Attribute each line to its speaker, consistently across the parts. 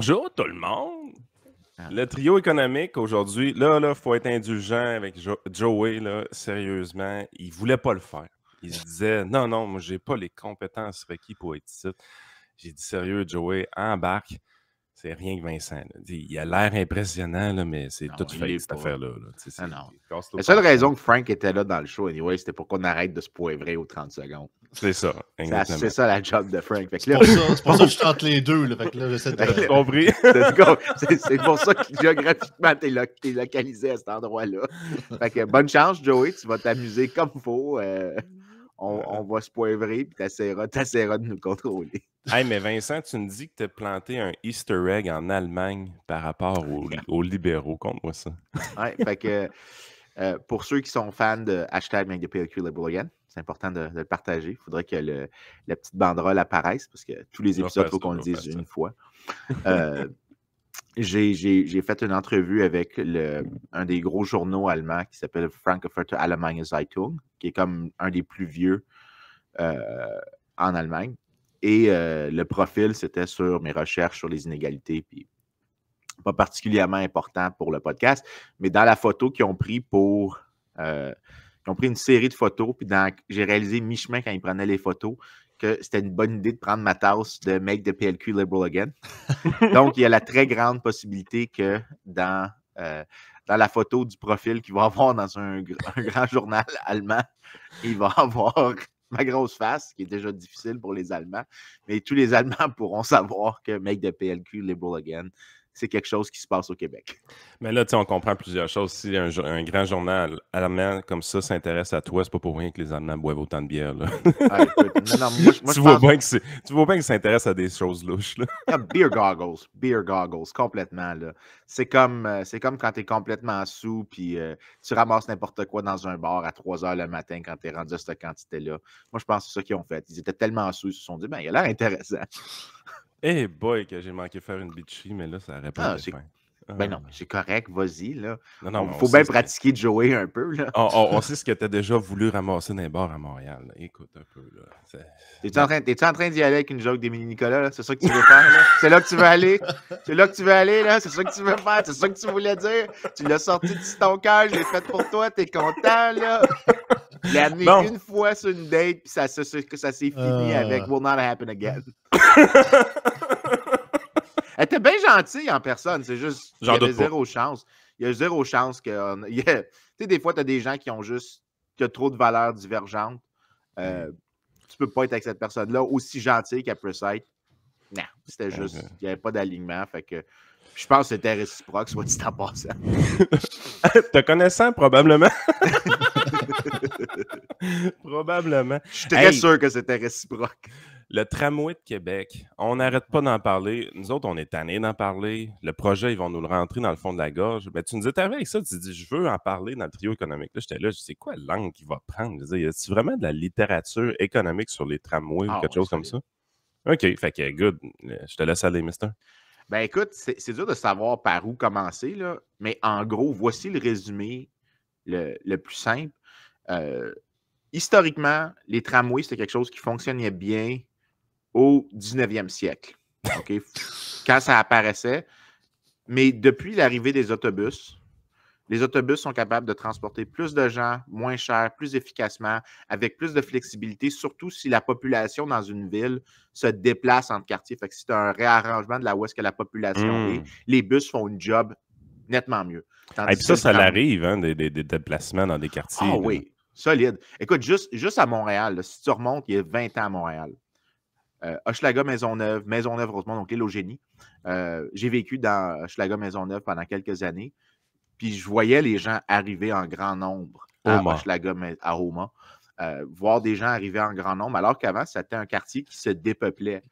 Speaker 1: Bonjour tout le monde!
Speaker 2: Ah.
Speaker 1: Le trio économique aujourd'hui, là, faut être indulgent avec Joey, là, sérieusement, il voulait pas le faire. Il se disait, non, moi, j'ai pas les compétences requises pour être ici. J'ai dit, sérieux, Joey, embarque. C'est rien que Vincent. Là. Il a l'air impressionnant, là, mais c'est
Speaker 2: Non,
Speaker 1: tout
Speaker 2: il
Speaker 1: fake,
Speaker 2: l'est
Speaker 1: cette
Speaker 2: pas.
Speaker 1: affaire-là. Là.
Speaker 2: Ah non.
Speaker 1: Casse-toi
Speaker 2: La
Speaker 1: pas
Speaker 2: seule
Speaker 1: la
Speaker 2: raison
Speaker 1: tête.
Speaker 2: que Frank était là dans le show, anyway, c'était pour qu'on arrête de se poivrer aux 30 secondes.
Speaker 1: C'est ça, exactement.
Speaker 2: C'est ça la job de Frank. Fait que là,
Speaker 3: C'est pour ça que je tente les deux. Là, fait que là, j'essaie
Speaker 2: Fait que
Speaker 3: de...
Speaker 2: là-
Speaker 1: Compris?
Speaker 2: c'est pour ça que géographiquement, t'es localisé à cet endroit-là. Fait que bonne chance, Joey. Tu vas t'amuser comme il faut. On va se poivrer puis t'essaieras de nous contrôler.
Speaker 1: Hey, mais Vincent, tu me dis que tu as planté un Easter egg en Allemagne par rapport aux libéraux. Conte-moi ça.
Speaker 2: Ouais, fait que pour ceux qui sont fans de hashtag Make the PLQ Liberal Again, c'est important de le partager. Il faudrait que la petite banderole apparaisse parce que tous les épisodes, il faut qu'on le dise une fois. J'ai fait une entrevue avec un des gros journaux allemands qui s'appelle Frankfurter Allgemeine Zeitung, qui est comme un des plus vieux en Allemagne. Et le profil, c'était sur mes recherches sur les inégalités, puis pas particulièrement important pour le podcast, mais dans la photo qu'ils ont pris ils ont pris une série de photos, puis j'ai réalisé mi-chemin quand ils prenaient les photos que c'était une bonne idée de prendre ma tasse de Make the PLQ Liberal Again. Donc, il y a la très grande possibilité que dans la photo du profil qu'il va avoir dans un grand journal allemand, il va avoir ma grosse face, qui est déjà difficile pour les Allemands, mais tous les Allemands pourront savoir que Make the PLQ Liberal Again, c'est quelque chose qui se passe au Québec.
Speaker 1: Mais là, tu sais, on comprend plusieurs choses. Si un grand journal allemand comme ça s'intéresse à toi, c'est pas pour rien que les Allemands boivent autant de bière. Là.
Speaker 2: Ah, écoute, non, moi,
Speaker 1: tu vois bien qu'ils s'intéressent à des choses louches. Là.
Speaker 2: Ah, beer goggles, complètement. Là. C'est comme quand tu es complètement sous puis tu ramasses n'importe quoi dans un bar à 3 h le matin quand tu es rendu à cette quantité-là. Moi, je pense que c'est ça qu'ils ont fait. Ils étaient tellement sous, ils se sont dit, ben, il a l'air intéressant.
Speaker 1: Eh boy, que j'ai manqué faire une bitchy, mais là, ça aurait pas été fin.
Speaker 2: Ben non, c'est correct, vas-y.
Speaker 1: Il
Speaker 2: faut bien pratiquer de jouer un peu. Là.
Speaker 1: On sait ce que tu as déjà voulu ramasser dans les bars à Montréal. Là. Écoute un peu.
Speaker 2: T'es-tu en train d'y aller avec une joke d'Émilie Nicolas? Là? C'est ça que tu veux faire? Là? C'est là que tu veux aller? C'est là que tu veux aller? Là? C'est ça que tu veux faire? C'est ça que tu voulais dire? Tu l'as sorti de ton cœur, je l'ai fait pour toi, t'es content? Là? Je l'ai amené une fois sur une date, puis ça s'est fini avec Will Not Happen Again. Elle était bien gentille en personne, c'est juste qu'il y avait zéro chance. Il y a zéro chance que... Tu sais, des fois, tu as des gens qui ont trop de valeurs divergentes. Tu peux pas être avec cette personne-là, aussi gentille qu'elle peut être. Non, c'était juste... Il n'y avait pas d'alignement, fait que... Je pense que c'était réciproque, soit dit en passant.
Speaker 1: Te connaissant, probablement. Probablement.
Speaker 2: Je suis très sûr que c'était réciproque.
Speaker 1: Le tramway de Québec, on n'arrête pas d'en parler. Nous autres, on est tannés d'en parler. Le projet, ils vont nous le rentrer dans le fond de la gorge. Mais tu nous étais avec ça, tu dis, je veux en parler dans le trio économique. Là, j'étais là, je sais quoi l'angle qu'il va prendre? Je disais, y a-t-il vraiment de la littérature économique sur les tramways ou quelque chose comme ça? OK, fait que good. Je te laisse aller, mister.
Speaker 2: Ben écoute, c'est dur de savoir par où commencer, là, mais en gros, voici le résumé le plus simple. Historiquement, les tramways, c'était quelque chose qui fonctionnait bien au 19e siècle. Okay? Quand ça apparaissait. Mais depuis l'arrivée des autobus, les autobus sont capables de transporter plus de gens, moins cher, plus efficacement, avec plus de flexibilité, surtout si la population dans une ville se déplace entre quartiers. Fait que si tu as un réarrangement de là où est-ce que la population est, les bus font une job nettement mieux.
Speaker 1: Et puis ça l'arrive, hein, des déplacements dans des quartiers.
Speaker 2: Ah oui, solide. Écoute, juste à Montréal, là, si tu remontes, il y a 20 ans à Montréal. Hochelaga, Maisonneuve, Rosemont, donc l'île au génie. J'ai vécu dans Hochelaga, Maisonneuve pendant quelques années. Puis je voyais les gens arriver en grand nombre à Hochelaga, à Houma. Voir des gens arriver en grand nombre, alors qu'avant, c'était un quartier qui se dépeuplait.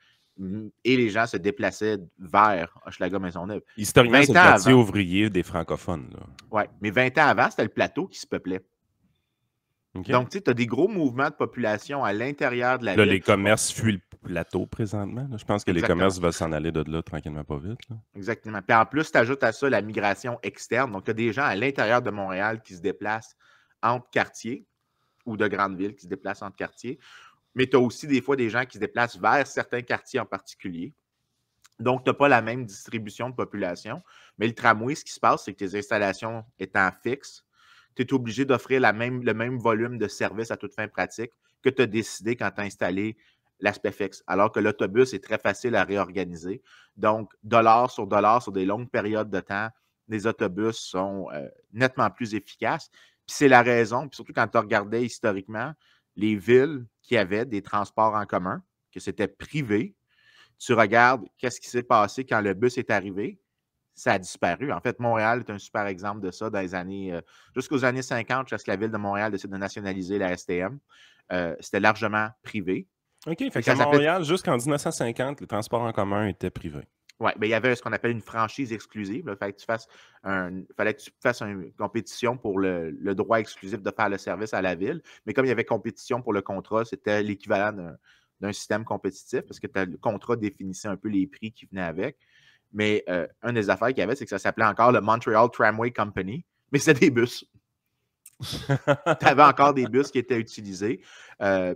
Speaker 2: Et les gens se déplaçaient vers Hochelaga, Maisonneuve.
Speaker 1: Historiquement, c'est le quartier ouvrier des francophones.
Speaker 2: Oui, mais 20 ans avant, c'était le plateau qui se peuplait. Okay. Donc, tu sais, tu as des gros mouvements de population à l'intérieur de la ville.
Speaker 1: Là, les commerces fuient le plateau présentement. Là. Je pense que les commerces veulent s'en aller de là tranquillement pas vite. Là.
Speaker 2: Exactement. Puis en plus, tu ajoutes à ça la migration externe. Donc, tu as des gens à l'intérieur de Montréal qui se déplacent entre quartiers ou de grandes villes qui se déplacent entre quartiers. Mais tu as aussi des fois des gens qui se déplacent vers certains quartiers en particulier. Donc, tu n'as pas la même distribution de population. Mais le tramway, ce qui se passe, c'est que tes installations étant fixes, tu es obligé d'offrir le même volume de services à toute fin pratique que tu as décidé quand tu as installé l'aspect fixe. Alors que l'autobus est très facile à réorganiser. Donc, dollar sur des longues périodes de temps, les autobus sont nettement plus efficaces. Puis c'est la raison, puis surtout quand tu regardais historiquement, les villes qui avaient des transports en commun, que c'était privé, tu regardes qu'est-ce qui s'est passé quand le bus est arrivé, ça a disparu. En fait, Montréal est un super exemple de ça dans les années, jusqu'aux années 50, jusqu'à ce que la ville de Montréal décide de nationaliser la STM. C'était largement privé.
Speaker 1: OK, fait qu'à Montréal, jusqu'en 1950, les transports en commun étaient privés.
Speaker 2: Oui, mais il y avait ce qu'on appelle une franchise exclusive. Il fallait que tu fasses une compétition pour le droit exclusif de faire le service à la ville. Mais comme il y avait compétition pour le contrat, c'était l'équivalent d'un système compétitif parce que le contrat définissait un peu les prix qui venaient avec. Mais une des affaires qu'il y avait, c'est que ça s'appelait encore le Montreal Tramway Company, mais c'était des bus. Tu avais encore des bus qui étaient utilisés.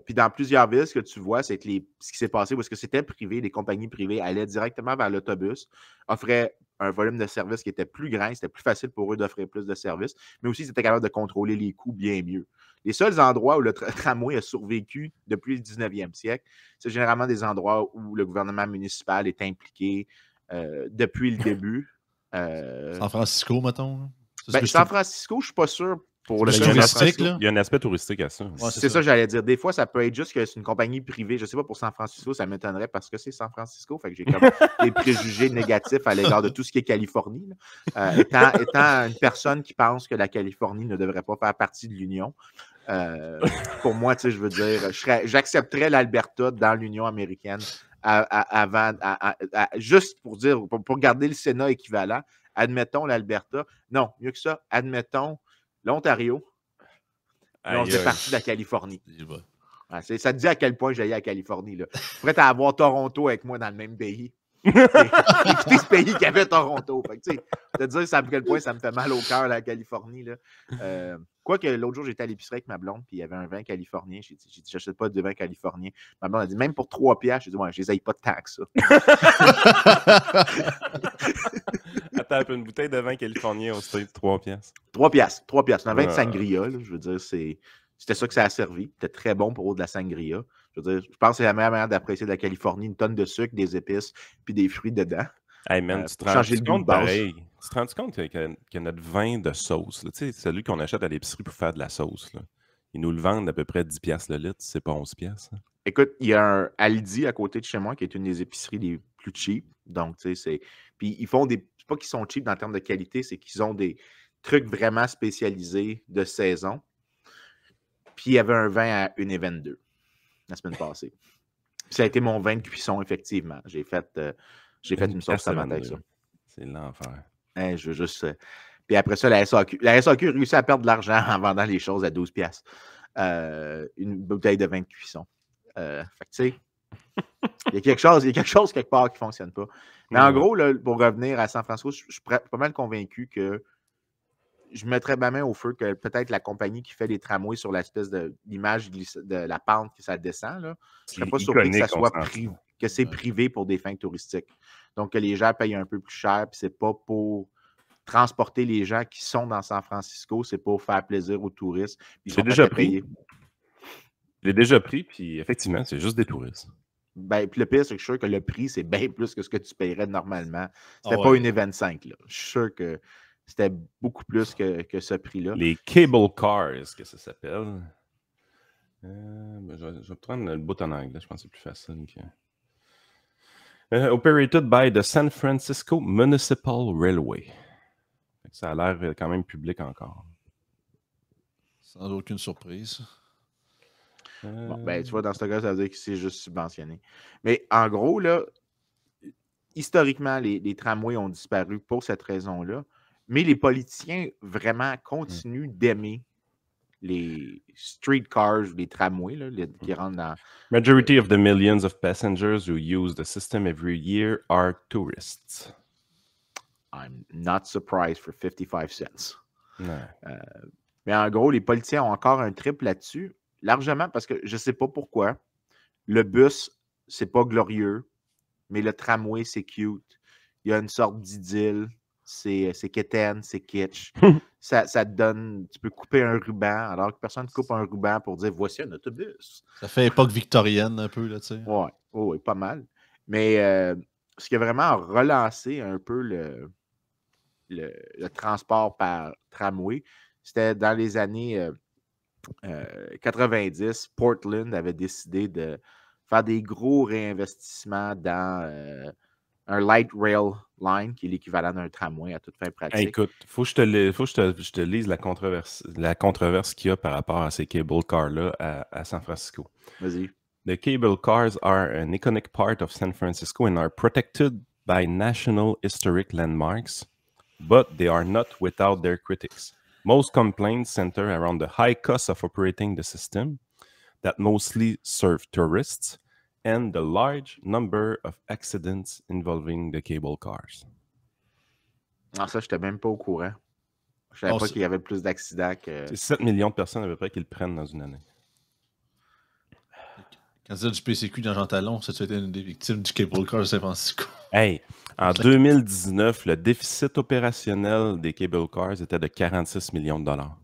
Speaker 2: Puis dans plusieurs villes, ce que tu vois, c'est que ce qui s'est passé, parce que c'était privé, les compagnies privées allaient directement vers l'autobus, offraient un volume de services qui était plus grand, c'était plus facile pour eux d'offrir plus de services, mais aussi ils étaient capables de contrôler les coûts bien mieux. Les seuls endroits où le tramway a survécu depuis le 19e siècle, c'est généralement des endroits où le gouvernement municipal est impliqué depuis le début.
Speaker 3: San Francisco, mettons.
Speaker 2: San Francisco, je ne suis pas sûr. Pour le
Speaker 3: touristique, là.
Speaker 1: Il y a un aspect touristique à ça.
Speaker 2: Ouais, c'est ça que j'allais dire. Des fois, ça peut être juste que c'est une compagnie privée. Je ne sais pas, pour San Francisco, ça m'étonnerait parce que c'est San Francisco. Fait que j'ai comme des préjugés négatifs à l'égard de tout ce qui est Californie. Étant une personne qui pense que la Californie ne devrait pas faire partie de l'Union, pour moi, je veux dire, j'accepterais l'Alberta dans l'Union américaine juste pour dire, pour garder le Sénat équivalent. Admettons l'Alberta. Non, mieux que ça, admettons l'Ontario, mais on faisait partie de la Californie. Ouais, ça te dit à quel point j'allais à la Californie. Là. Prêt à avoir Toronto avec moi dans le même pays. Écoutez ce pays qui avait Toronto. Fait que, te dire à quel point ça me fait mal au cœur, la Californie. Là. Quoique l'autre jour, j'étais à l'épicerie avec ma blonde, puis il y avait un vin californien. J'ai dit, j'achète pas de vin californien. Ma blonde a dit, même pour 3 piastres, j'ai dit, ouais, je les aille pas de taxes, ça.
Speaker 1: Attends, une bouteille de vin californien au stade, 3 piastres.
Speaker 2: 3 piastres. C'est un vin de sangria, là, je veux dire, c'était ça que ça a servi. C'était très bon pour de la sangria. Je veux dire, je pense que c'est la meilleure manière d'apprécier de la Californie, une tonne de sucre, des épices, puis des fruits dedans.
Speaker 1: Hey man, tu te rends compte que notre vin de sauce, là, celui qu'on achète à l'épicerie pour faire de la sauce, là, ils nous le vendent à peu près 10 piastres le litre, c'est pas 11 piastres. Hein?
Speaker 2: Écoute, il y a un Aldi à côté de chez moi qui est une des épiceries les plus cheap. Donc, tu sais, c'est... Puis ils font des... C'est pas qu'ils sont cheap en termes de qualité, c'est qu'ils ont des trucs vraiment spécialisés de saison. Puis il y avait un vin à 1,22 la semaine passée. Puis ça a été mon vin de cuisson, effectivement. J'ai fait une sauce tomate avec ça.
Speaker 1: C'est l'enfer.
Speaker 2: Je veux juste... Puis après ça, la SAQ réussit à perdre de l'argent en vendant les choses à 12 piastres. Une bouteille de vin de cuisson. Fait que tu sais, il y a quelque chose quelque part qui ne fonctionne pas. Mais en gros, là, pour revenir à San Francisco, je suis pas mal convaincu que je mettrais ma main au feu que peut-être la compagnie qui fait les tramways sur l'espèce de l'image de la pente que ça descend, là, je ne serais pas surpris que ça soit que c'est privé pour des fins touristiques. Donc, que les gens payent un peu plus cher, puis c'est pas pour transporter les gens qui sont dans San Francisco, c'est pour faire plaisir aux touristes.
Speaker 1: J'ai déjà pris. Je l'ai déjà pris, puis effectivement, c'est juste des touristes.
Speaker 2: Ben, puis le pire, c'est que je suis sûr que le prix, c'est bien plus que ce que tu paierais normalement. C'était pas une 25, là. Je suis sûr que c'était beaucoup plus que ce prix-là.
Speaker 1: Les cable cars, que ça s'appelle. Je vais prendre le bout en anglais, je pense que c'est plus facile. Operated by the San Francisco Municipal Railway. Ça a l'air quand même public encore.
Speaker 3: Sans aucune surprise.
Speaker 2: Bon, ben, tu vois, dans ce cas, ça veut dire que c'est juste subventionné. Mais en gros, là, historiquement, les tramways ont disparu pour cette raison-là. Mais les politiciens vraiment continuent d'aimer les streetcars, les tramways, là, qui rentrent dans...
Speaker 1: Majority of the millions of passengers who use the system every year are tourists.
Speaker 2: I'm not surprised for 55 cents.
Speaker 1: Non.
Speaker 2: Mais en gros, les politiciens ont encore un trip là-dessus, largement parce que je ne sais pas pourquoi. Le bus, c'est pas glorieux, mais le tramway, c'est cute. Il y a une sorte d'idylle. C'est quétaine, c'est kitsch. Ça te donne... Tu peux couper un ruban, alors que personne ne coupe un ruban pour dire « Voici un autobus ».
Speaker 3: Ça fait époque victorienne un peu, là, tu sais.
Speaker 2: Oui, pas mal. Mais ce qui a vraiment relancé un peu le transport par tramway, c'était dans les années 90. Portland avait décidé de faire des gros réinvestissements dans un light rail line, qui est l'équivalent d'un tramway à toute fin pratique.
Speaker 1: Hey, écoute, faut que je te lise la controverse qu'il y a par rapport à ces cable cars-là à San Francisco.
Speaker 2: Vas-y.
Speaker 1: The cable cars are an iconic part of San Francisco and are protected by national historic landmarks, but they are not without their critics. Most complaints center around the high cost of operating the system that mostly serve tourists and the large number of accidents involving the cable cars.
Speaker 2: Non, ça, je n'étais même pas au courant. Je savais pas qu'il y avait plus d'accidents que...
Speaker 1: C'est 7 millions de personnes à peu près qui le prennent dans une année.
Speaker 3: Candidat du PCQ dans Jean Talon, ça a été une des victimes du cable car de San Francisco.
Speaker 1: Hey, en 2019, le déficit opérationnel des cable cars était de 46 millions de dollars.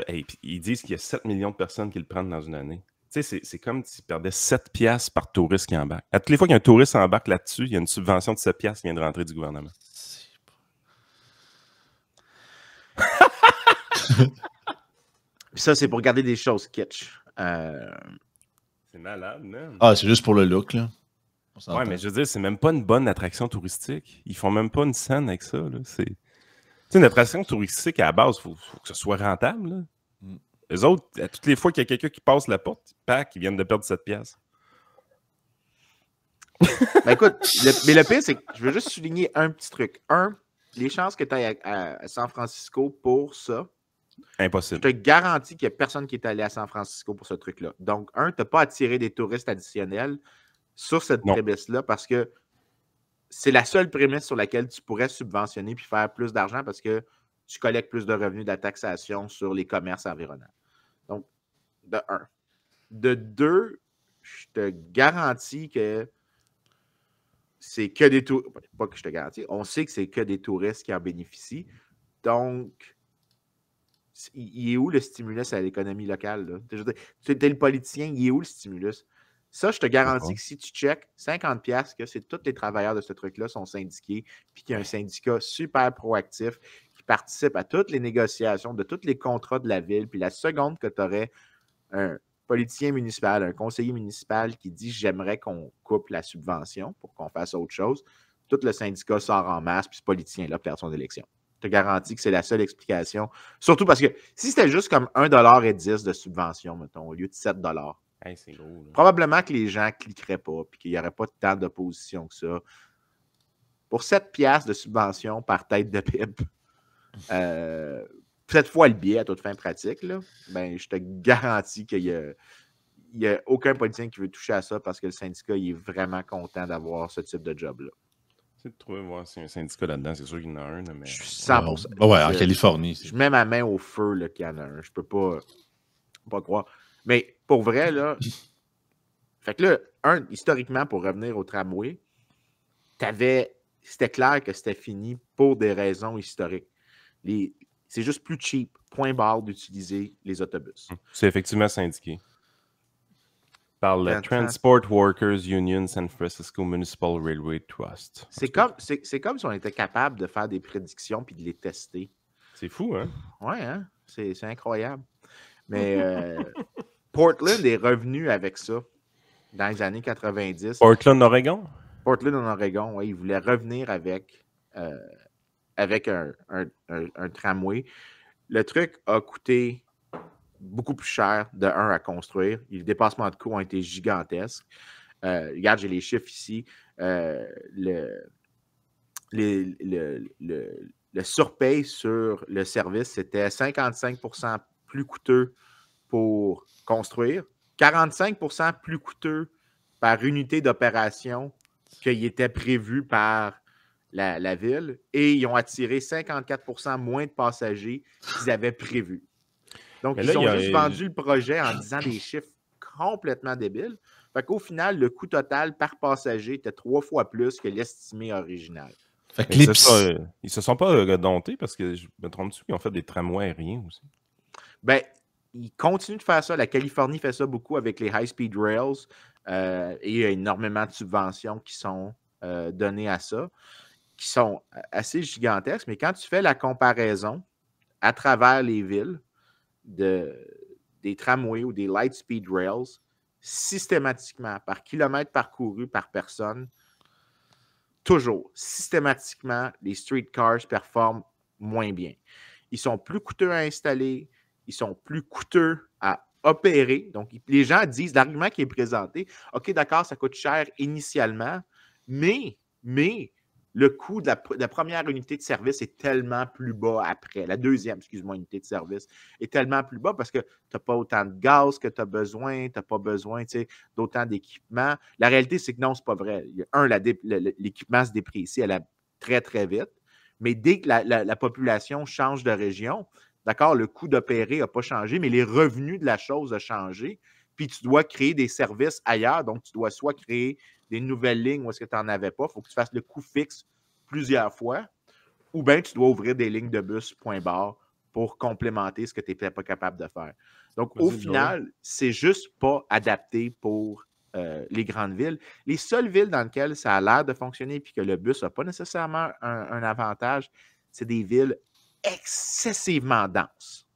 Speaker 1: Hey, ils disent qu'il y a 7 millions de personnes qui le prennent dans une année. Tu sais, c'est comme s'ils perdaient 7 piastres par touriste qui embarque. À toutes les fois qu'il y a un touriste qui embarque là-dessus, il y a une subvention de 7 piastres qui vient de rentrer du gouvernement.
Speaker 2: Ça, c'est pour garder des choses kitsch.
Speaker 1: C'est malade, man.
Speaker 3: Ah, c'est juste pour le look, là.
Speaker 1: Ouais, mais je veux dire, c'est même pas une bonne attraction touristique. Ils font même pas une scène avec ça, là. C'est une attraction touristique, à la base, il faut que ce soit rentable, là. Les autres, à toutes les fois qu'il y a quelqu'un qui passe la porte, ils viennent de perdre 7 piastres.
Speaker 2: Ben écoute, mais le pire, c'est que je veux juste souligner un petit truc. Les chances que tu ailles à San Francisco pour ça,
Speaker 1: impossible.
Speaker 2: Je te garantis qu'il n'y a personne qui est allé à San Francisco pour ce truc-là. Donc, tu n'as pas attiré des touristes additionnels sur cette prémisse-là parce que c'est la seule prémisse sur laquelle tu pourrais subventionner puis faire plus d'argent parce que tu collectes plus de revenus de la taxation sur les commerces environnants. Donc, de un. De deux, je te garantis que c'est que des touristes. Pas que je te garantis, on sait que c'est que des touristes qui en bénéficient. Donc, il est où le stimulus à l'économie locale? Là? Tu es le politicien, il est où le stimulus? Ça, je te garantis que si tu checkes 50$, que c'est tous les travailleurs de ce truc-là sont syndiqués, puis qu'il y a un syndicat super proactif qui participe à toutes les négociations de tous les contrats de la ville, puis la seconde que tu aurais un politicien municipal, un conseiller municipal qui dit « j'aimerais qu'on coupe la subvention pour qu'on fasse autre chose », tout le syndicat sort en masse, puis ce politicien-là perd son élection. Je te garantis que c'est la seule explication. Surtout parce que si c'était juste comme 1,10$ de subvention, mettons, au lieu de 7$,
Speaker 1: hey, c'est gros,
Speaker 2: probablement que les gens ne cliqueraient pas et qu'il n'y aurait pas tant d'opposition que ça. Pour 7$ de subvention par tête de pipe, cette fois le billet à toute fin pratique, là, ben, je te garantis qu'il n'y a aucun politicien qui veut toucher à ça parce que le syndicat il est vraiment content d'avoir ce type de job-là.
Speaker 1: C'est de trouver voir s'il y a un syndicat là-dedans, c'est sûr qu'il y en a un. Mais...
Speaker 2: Je suis 100%.
Speaker 3: Ouais, en Californie.
Speaker 2: Je mets ma main au feu là, qu'il y en a un. Je peux pas croire. Mais pour vrai, là, fait que là, historiquement, pour revenir au tramway, c'était clair que c'était fini pour des raisons historiques. C'est juste plus cheap, point barre, d'utiliser les autobus.
Speaker 1: C'est effectivement syndiqué. Par le Transport Workers Union San Francisco Municipal Railway Trust.
Speaker 2: C'est comme si on était capable de faire des prédictions puis de les tester.
Speaker 1: C'est fou, hein?
Speaker 2: Ouais, hein? C'est incroyable. Mais Portland est revenu avec ça dans les années 90.
Speaker 1: Portland, Oregon?
Speaker 2: Portland, en Oregon, oui. Ils voulaient revenir avec un tramway. Le truc a coûté beaucoup plus cher, de un, à construire. Les dépassements de coûts ont été gigantesques. Regarde, j'ai les chiffres ici. Le surpaye sur le service, c'était 55% plus coûteux pour construire, 45% plus coûteux par unité d'opération qu'il était prévu par la ville, et ils ont attiré 54% moins de passagers qu'ils avaient prévu. Donc, ils ont juste vendu le projet en disant des chiffres complètement débiles. Fait qu'au final, le coût total par passager était 3 fois plus que l'estimé original.
Speaker 3: Fait que
Speaker 1: ils se sont pas redontés parce que, je me trompe-tu, ils ont fait des tramways aériens aussi?
Speaker 2: Ben, ils continuent de faire ça. La Californie fait ça beaucoup avec les high-speed rails et il y a énormément de subventions qui sont données à ça, qui sont assez gigantesques. Mais quand tu fais la comparaison à travers les villes des tramways ou des light-speed rails, systématiquement, par kilomètre parcouru par personne, toujours, systématiquement, les streetcars performent moins bien. Ils sont plus coûteux à installer, ils sont plus coûteux à opérer. Donc, les gens disent, l'argument qui est présenté, OK, d'accord, ça coûte cher initialement, mais le coût de la première unité de service est tellement plus bas après. La deuxième, excuse-moi, unité de service est tellement plus bas parce que tu n'as pas autant de gaz que tu as besoin, tu n'as pas besoin d'autant d'équipement. La réalité, c'est que non, ce n'est pas vrai. L'équipement se déprécie très, très vite. Mais dès que la population change de région, d'accord, le coût d'opérer n'a pas changé, mais les revenus de la chose ont changé. Puis tu dois créer des services ailleurs. Donc, tu dois soit créer des nouvelles lignes où est-ce que tu n'en avais pas. Il faut que tu fasses le coût fixe plusieurs fois. Ou bien tu dois ouvrir des lignes de bus point barre pour complémenter ce que tu n'étais pas capable de faire. Donc, au final, c'est juste pas adapté pour les grandes villes. Les seules villes dans lesquelles ça a l'air de fonctionner et que le bus n'a pas nécessairement un avantage, c'est des villes excessivement denses.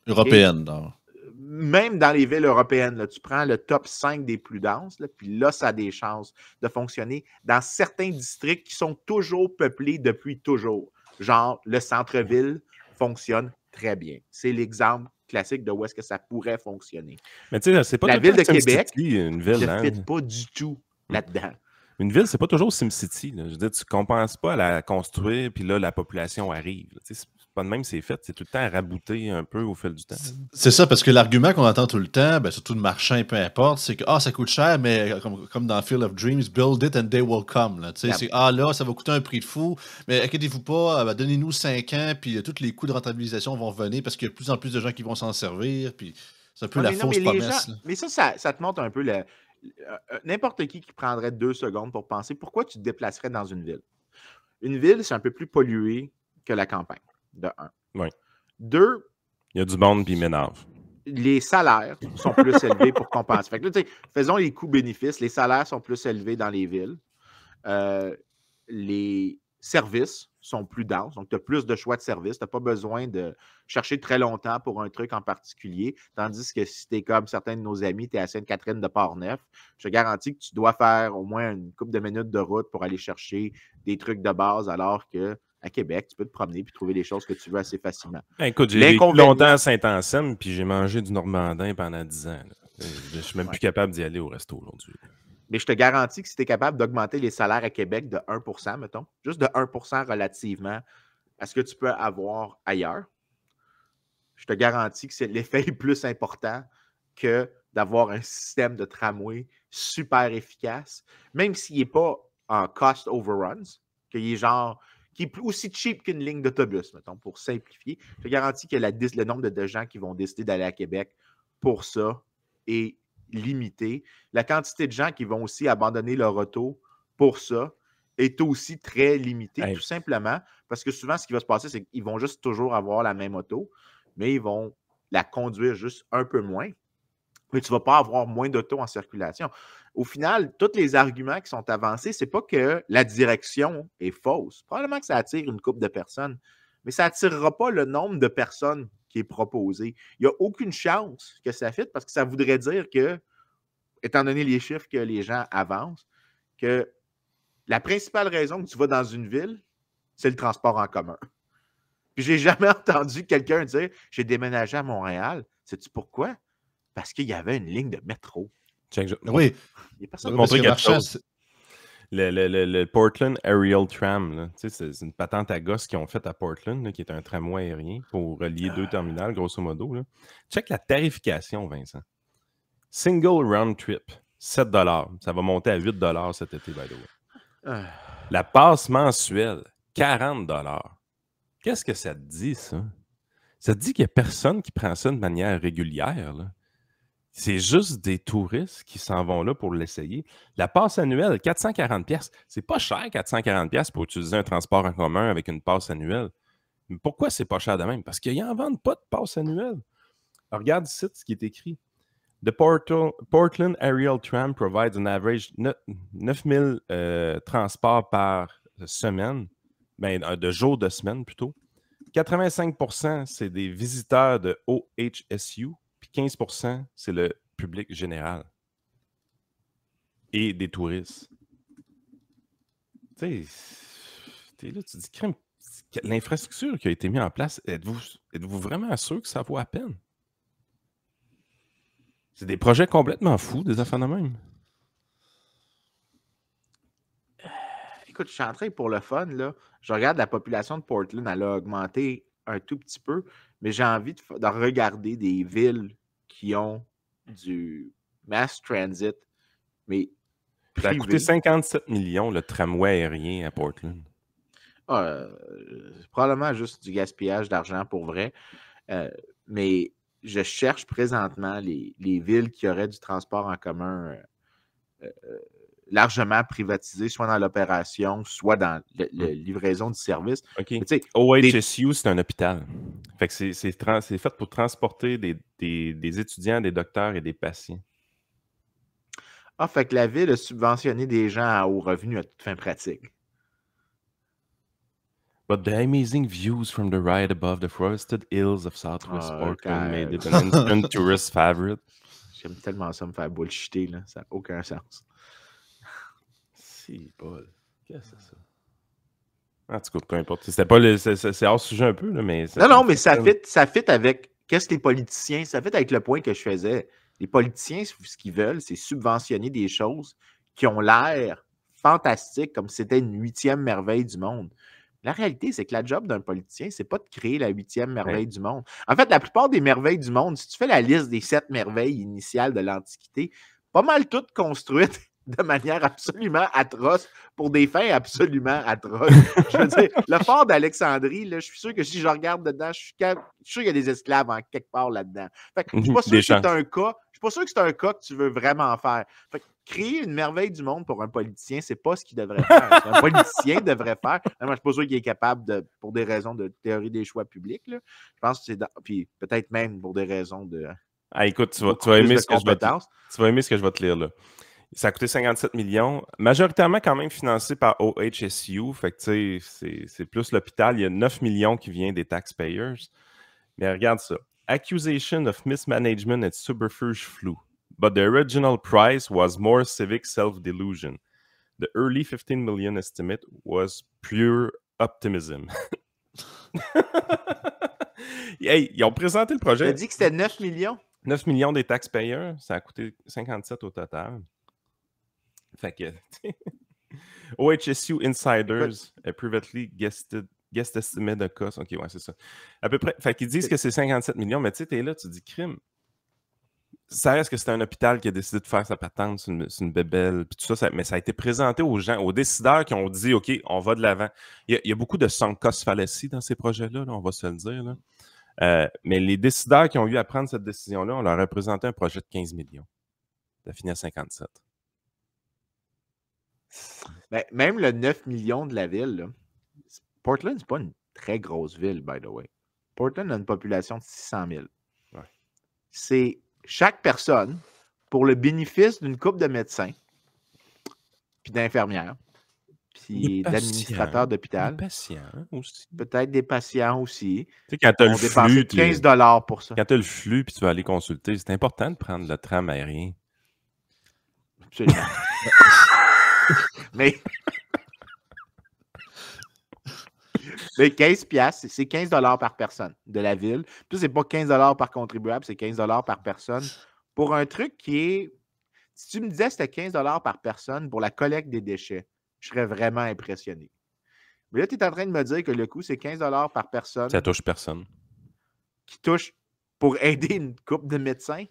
Speaker 3: Européennes, donc.
Speaker 2: Même dans les villes européennes, là, tu prends le top 5 des plus denses, là, puis là, ça a des chances de fonctionner dans certains districts qui sont toujours peuplés depuis toujours. Genre, le centre-ville fonctionne très bien. C'est l'exemple classique de où est-ce que ça pourrait fonctionner.
Speaker 1: Mais tu sais, c'est pas
Speaker 2: la ville de Québec
Speaker 1: une ville,
Speaker 2: ne fit pas du tout là-dedans.
Speaker 1: Une ville, c'est pas toujours SimCity. Là. Je veux dire, tu ne compenses pas à la construire, puis là, la population arrive. C'est pas de même, c'est fait. C'est tout le temps à rabouter un peu au fil du temps.
Speaker 3: C'est ça, parce que l'argument qu'on entend tout le temps, ben, surtout de marchand, peu importe, c'est que ça coûte cher, mais comme dans Field of Dreams, build it and they will come. Là, c'est là, ça va coûter un prix de fou, mais inquiétez-vous pas, donnez-nous 5 ans, puis tous les coûts de rentabilisation vont revenir parce qu'il y a de plus en plus de gens qui vont s'en servir, puis c'est un peu la fausse promesse.
Speaker 2: Mais ça te montre un peu n'importe qui prendrait 2 secondes pour penser pourquoi tu te déplacerais dans une ville. Une ville, c'est un peu plus pollué que la campagne, de 1.
Speaker 1: Oui.
Speaker 2: 2,
Speaker 1: il y a du monde puis il m'énerve.
Speaker 2: Les salaires sont plus élevés pour compenser. Fait que là, faisons les coûts-bénéfices. Les salaires sont plus élevés dans les villes. Les services sont plus denses. Donc, tu as plus de choix de services. Tu n'as pas besoin de chercher très longtemps pour un truc en particulier. Tandis que si tu es comme certains de nos amis, tu es à Sainte-Catherine de Port-Neuf, je te garantis que tu dois faire au moins une couple de minutes de route pour aller chercher des trucs de base, alors qu'à Québec, tu peux te promener et trouver les choses que tu veux assez facilement.
Speaker 1: Écoute, j'ai vécu longtemps à Saint-Anselme puis j'ai mangé du normandin pendant 10 ans. Je suis même plus capable d'y aller au resto aujourd'hui.
Speaker 2: Mais je te garantis que si tu es capable d'augmenter les salaires à Québec de 1%, mettons, juste de 1% relativement à ce que tu peux avoir ailleurs, je te garantis que l'effet est plus important que d'avoir un système de tramway super efficace, même s'il n'est pas en cost overruns, qu'il est genre, qui est aussi cheap qu'une ligne d'autobus, mettons, pour simplifier. Je te garantis que le nombre de gens qui vont décider d'aller à Québec pour ça est limité. La quantité de gens qui vont aussi abandonner leur auto pour ça est aussi très limitée, tout simplement, parce que souvent, ce qui va se passer, c'est qu'ils vont juste toujours avoir la même auto, mais ils vont la conduire juste un peu moins, mais tu ne vas pas avoir moins d'auto en circulation. Au final, tous les arguments qui sont avancés, ce n'est pas que la direction est fausse. Probablement que ça attire une couple de personnes, mais ça n'attirera pas le nombre de personnes qui est proposé. Il n'y a aucune chance que ça fitte parce que ça voudrait dire que, étant donné les chiffres que les gens avancent, que la principale raison que tu vas dans une ville, c'est le transport en commun. Puis j'ai jamais entendu quelqu'un dire « J'ai déménagé à Montréal. » Sais-tu pourquoi? Parce qu'il y avait une ligne de métro.
Speaker 3: Oui.
Speaker 2: Il y a personne
Speaker 1: qui montrer quelque chose. Le Portland Aerial Tram, c'est une patente à gosse qu'ils ont faite à Portland, là, qui est un tramway aérien pour relier 2 terminales, grosso modo. Là. Check la tarification, Vincent. Single round trip, 7 $. Ça va monter à 8 $ cet été, by the way. La passe mensuelle, 40 $. Qu'est-ce que ça te dit, ça? Ça te dit qu'il n'y a personne qui prend ça de manière régulière, là. C'est juste des touristes qui s'en vont là pour l'essayer. La passe annuelle, 440$. C'est pas cher, 440$ pour utiliser un transport en commun avec une passe annuelle. Mais pourquoi c'est pas cher de même? Parce qu'ils n'en vendent pas de passe annuelle. Alors, regarde ici ce qui est écrit. The Portland Aerial Tram provides an average 9000 transports par semaine, de jour de semaine plutôt. 85%, c'est des visiteurs de OHSU, puis 15%, c'est le public général et des touristes. Tu sais, t'es là, tu te dis, crème, l'infrastructure qui a été mise en place, êtes-vous vraiment sûr que ça vaut la peine? C'est des projets complètement fous, des affaires de même.
Speaker 2: Écoute, je suis en train pour le fun, là. Je regarde la population de Portland, elle a augmenté un tout petit peu, mais j'ai envie de regarder des villes qui ont du mass transit, mais
Speaker 1: ça a coûté 57 millions, le tramway aérien à Portland.
Speaker 2: Probablement juste du gaspillage d'argent pour vrai. Mais je cherche présentement les villes qui auraient du transport en commun largement privatisé, soit dans l'opération, soit dans la livraison du service.
Speaker 1: OK. OHSU, c'est un hôpital. Fait que c'est fait pour transporter des étudiants, des docteurs et des patients.
Speaker 2: Ah, fait que la ville a subventionné des gens à haut revenu à toute fin pratique.
Speaker 1: But the amazing views from the ride above the forested hills of Southwest Portland made it an instant tourist favorite.
Speaker 2: J'aime tellement ça me faire bullshiter, là. Ça n'a aucun sens.
Speaker 1: Si, Paul. Qu'est-ce que c'est ça? En tout cas, peu importe. C'est hors sujet un peu, là, mais...
Speaker 2: Non, mais ça fit avec... Qu'est-ce que les politiciens... Ça fit avec le point que je faisais. Les politiciens, ce qu'ils veulent, c'est subventionner des choses qui ont l'air fantastiques, comme si c'était une 8e merveille du monde. La réalité, c'est que la job d'un politicien, c'est pas de créer la 8e merveille du monde. En fait, la plupart des merveilles du monde, si tu fais la liste des 7 merveilles initiales de l'Antiquité, pas mal toutes construites de manière absolument atroce pour des fins absolument atroces. Je veux dire, le fort d'Alexandrie, là, je suis sûr que si je regarde dedans, je suis sûr qu'il y a des esclaves en quelque part là-dedans. Fait que je suis pas sûr que c'est un cas. Je suis pas sûr que c'est un cas que tu veux vraiment faire. Fait que créer une merveille du monde pour un politicien, c'est pas ce qu'il devrait faire. Un politicien devrait faire. Moi, je suis pas sûr qu'il est capable pour des raisons de théorie des choix publics. Là. Je pense que c'est puis peut-être même pour des raisons de.
Speaker 1: Ah, écoute, tu vas aimer ce que je vais te lire là. Ça a coûté 57 millions, majoritairement quand même financé par OHSU. Fait que tu sais, c'est plus l'hôpital. Il y a 9 millions qui viennent des taxpayers. Mais regarde ça. Accusation of mismanagement and subterfuge flew. But the original price was more civic self-delusion. The early 15 million estimate was pure optimism. Hey, ils ont présenté le projet.
Speaker 2: Tu as dit que c'était 9 millions?
Speaker 1: 9 millions des taxpayers. Ça a coûté 57 au total. Fait que OHSU Insiders a privately guest estimate the cost. OK, ouais, c'est ça. À peu près. Fait qu'ils disent que c'est 57 millions, mais tu sais, t'es là, tu dis crime. Ça reste que c'est un hôpital qui a décidé de faire sa patente, c'est une bébelle, puis tout ça, mais ça a été présenté aux gens, aux décideurs qui ont dit OK, on va de l'avant. Il y a beaucoup de sunk cost fallacy dans ces projets-là, là, on va se le dire. Là. Mais les décideurs qui ont eu à prendre cette décision-là, on leur a présenté un projet de 15 millions. Ça finit à 57.
Speaker 2: Ben, même le 9 millions de la ville, là, Portland, c'est pas une très grosse ville, by the way. Portland a une population de 600 000.
Speaker 1: Ouais.
Speaker 2: C'est chaque personne, pour le bénéfice d'une couple de médecins, puis d'infirmières, puis d'administrateurs d'hôpital.
Speaker 1: Des patients aussi.
Speaker 2: Peut-être des patients aussi.
Speaker 1: Tu sais, quand tu as le flux,
Speaker 2: 15 $ pour ça.
Speaker 1: Quand tu as le flux puis tu vas aller consulter, c'est important de prendre le tram aérien.
Speaker 2: Absolument. Mais 15 piastres, c'est 15 $ par personne de la ville. Puis c'est pas 15 $ par contribuable, c'est 15 $ par personne. Pour un truc qui est... Si tu me disais que c'était 15 $ par personne pour la collecte des déchets, je serais vraiment impressionné. Mais là, tu es en train de me dire que le coût, c'est 15 $ par personne.
Speaker 1: Ça touche personne.
Speaker 2: Qui touche pour aider une couple de médecins.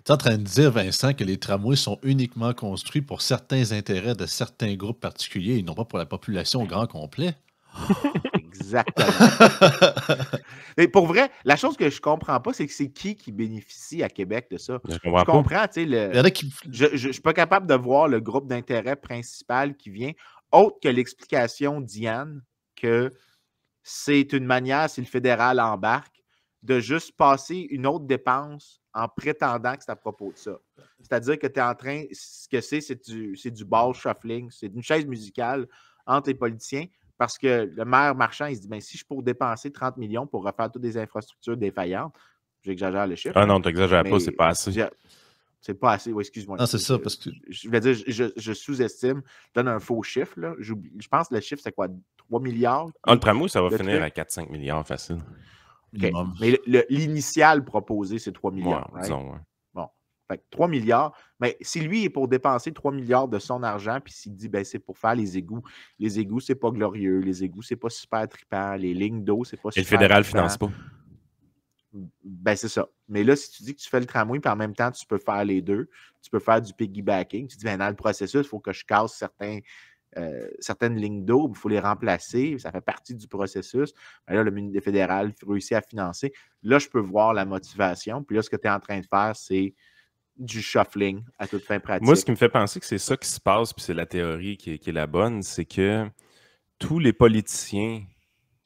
Speaker 3: Tu es en train de dire, Vincent, que les tramways sont uniquement construits pour certains intérêts de certains groupes particuliers et non pas pour la population au grand complet?
Speaker 2: Exactement. Mais pour vrai, la chose que je comprends pas, c'est que c'est qui bénéficie à Québec de ça?
Speaker 1: Je
Speaker 2: Je
Speaker 1: comprends pas.
Speaker 2: comprends, tu sais,
Speaker 3: Il y en a qui.
Speaker 2: je suis pas capable de voir le groupe d'intérêt principal qui vient, autre que l'explication d'Yann que c'est une manière, si le fédéral embarque, de juste passer une autre dépense en prétendant que c'est à propos de ça. C'est-à-dire que tu es en train, ce que c'est du ball shuffling, c'est une chaise musicale entre les politiciens, parce que le maire Marchand, il se dit, ben, si je peux dépenser 30 millions pour refaire toutes des infrastructures défaillantes, j'exagère le chiffre.
Speaker 1: Ah non, tu n'exagères pas, c'est pas assez.
Speaker 2: C'est pas assez. Oui, excuse-moi.
Speaker 3: Non, c'est ça, parce que.
Speaker 2: Je voulais dire, je sous-estime, je donne un faux chiffre. Là. Je pense que le chiffre, c'est quoi? 3 milliards?
Speaker 1: Le tramway, ça va
Speaker 2: le
Speaker 1: finir
Speaker 2: truc?
Speaker 1: à 4-5 milliards facile.
Speaker 2: OK. Mais l'initial proposé, c'est 3
Speaker 1: Ouais,
Speaker 2: milliards. Right?
Speaker 1: disons, ouais.
Speaker 2: Bon. Fait que 3 milliards. Mais si lui est pour dépenser 3 milliards de son argent, puis s'il dit, ben, c'est pour faire les égouts c'est pas glorieux. Les égouts, c'est pas super trippant. Les lignes d'eau, c'est pas
Speaker 1: Et
Speaker 2: super
Speaker 1: le fédéral ne
Speaker 2: trippant.
Speaker 1: finance pas.
Speaker 2: Ben, c'est ça. Mais là, si tu dis que tu fais le tramway, puis en même temps, tu peux faire les deux, tu peux faire du piggybacking. Tu dis, ben, dans le processus, il faut que je casse certaines lignes d'eau, il faut les remplacer. Ça fait partie du processus. Ben là, le ministère fédéral réussit à financer. Là, je peux voir la motivation. Puis là, ce que tu es en train de faire, c'est du shuffling à toute fin pratique.
Speaker 1: Moi, ce qui me fait penser que c'est ça qui se passe, puis c'est la théorie qui est la bonne, c'est que tous les politiciens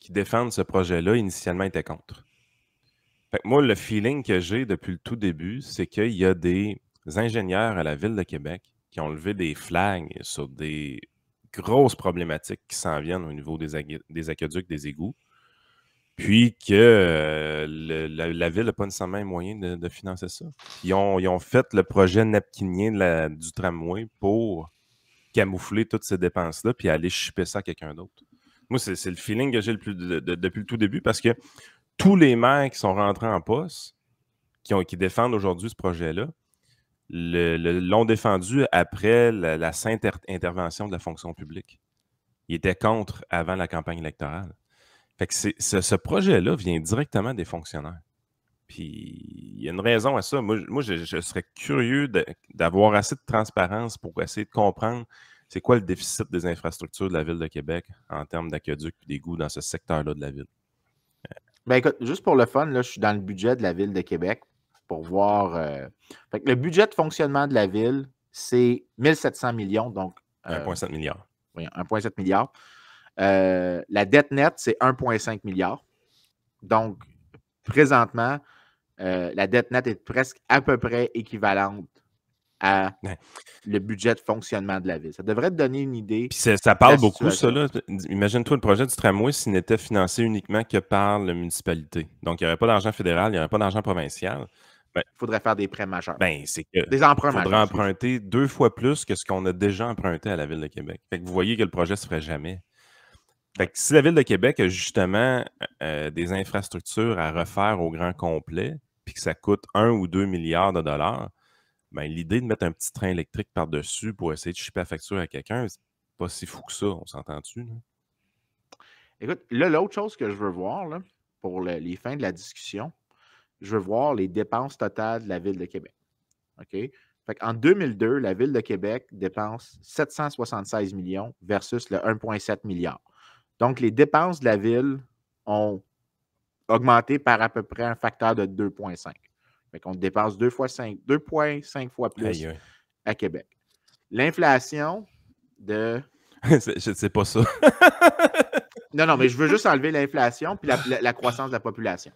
Speaker 1: qui défendent ce projet-là, initialement, étaient contre. Fait que moi, le feeling que j'ai depuis le tout début, c'est qu'il y a des ingénieurs à la Ville de Québec qui ont levé des flags sur des grosses problématiques qui s'en viennent au niveau des aqueducs, des égouts, puis que la Ville n'a pas nécessairement les moyens de financer ça. Ils ont fait le projet napkinien du tramway pour camoufler toutes ces dépenses-là puis aller shipper ça à quelqu'un d'autre. Moi, c'est le feeling que j'ai depuis le tout début parce que tous les maires qui sont rentrés en poste, qui défendent aujourd'hui ce projet-là, l'ont défendu après la sainte intervention de la fonction publique. Ils étaient contre avant la campagne électorale. Fait que ce projet-là vient directement des fonctionnaires. Puis il y a une raison à ça. Moi je serais curieux d'avoir assez de transparence pour essayer de comprendre c'est quoi le déficit des infrastructures de la Ville de Québec en termes d'aqueducs et d'égouts dans ce secteur-là de la Ville.
Speaker 2: Ben écoute, juste pour le fun, là, je suis dans le budget de la Ville de Québec pour voir. Fait que le budget de fonctionnement de la Ville, c'est 1700 millions, donc.
Speaker 1: 1,7 milliard.
Speaker 2: Oui, 1,7 milliard. La dette nette, c'est 1,5 milliard. Donc, présentement, la dette nette est presque à peu près équivalente à le budget de fonctionnement de la Ville. Ça devrait te donner une idée.
Speaker 1: Puis ça parle beaucoup, ça. Là. Imagine-toi le projet du tramway s'il n'était financé uniquement que par la municipalité. Donc, il n'y aurait pas d'argent fédéral, il n'y aurait pas d'argent provincial.
Speaker 2: Il faudrait faire des prêts majeurs.
Speaker 1: Ben, c'est que
Speaker 2: des emprunts majeurs.
Speaker 1: Il faudrait emprunter 2 fois plus que ce qu'on a déjà emprunté à la Ville de Québec. Fait que vous voyez que le projet ne se ferait jamais. Fait que si la Ville de Québec a justement des infrastructures à refaire au grand complet, puis que ça coûte 1 ou 2 milliards de dollars, ben, l'idée de mettre un petit train électrique par-dessus pour essayer de shipper la facture à quelqu'un, c'est pas si fou que ça, on s'entend-tu? Là?
Speaker 2: Écoute, là, l'autre chose que je veux voir là, pour les fins de la discussion, je veux voir les dépenses totales de la Ville de Québec. OK? Fait qu'en 2002, la Ville de Québec dépense 776 millions versus le 1,7 milliard. Donc, les dépenses de la Ville ont augmenté par à peu près un facteur de 2,5. Fait qu'on dépense 2,5 fois plus à Québec. L'inflation de...
Speaker 1: Je ne sais pas ça.
Speaker 2: Non, mais je veux juste enlever l'inflation puis la croissance de la population.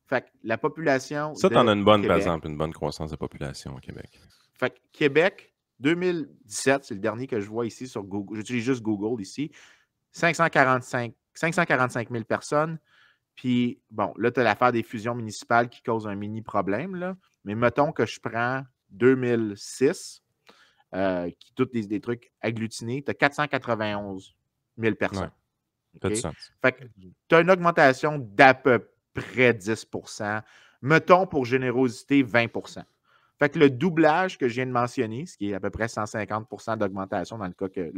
Speaker 2: Fait que la population.
Speaker 1: Ça, t'en as une bonne, par exemple, une bonne croissance de population au Québec.
Speaker 2: Fait que Québec, 2017, c'est le dernier que je vois ici sur Google. J'utilise juste Google ici. 545 000 personnes. Puis, bon, là, tu as l'affaire des fusions municipales qui cause un mini problème, là. Mais mettons que je prends 2006, qui tous des trucs agglutinés, tu as 491 000 personnes.
Speaker 1: Ouais, okay?
Speaker 2: Fait que tu as une augmentation d'à peu près 10 %. Mettons, pour générosité, 20 %. Fait que le doublage que je viens de mentionner, ce qui est à peu près 150 % d'augmentation dans le cas que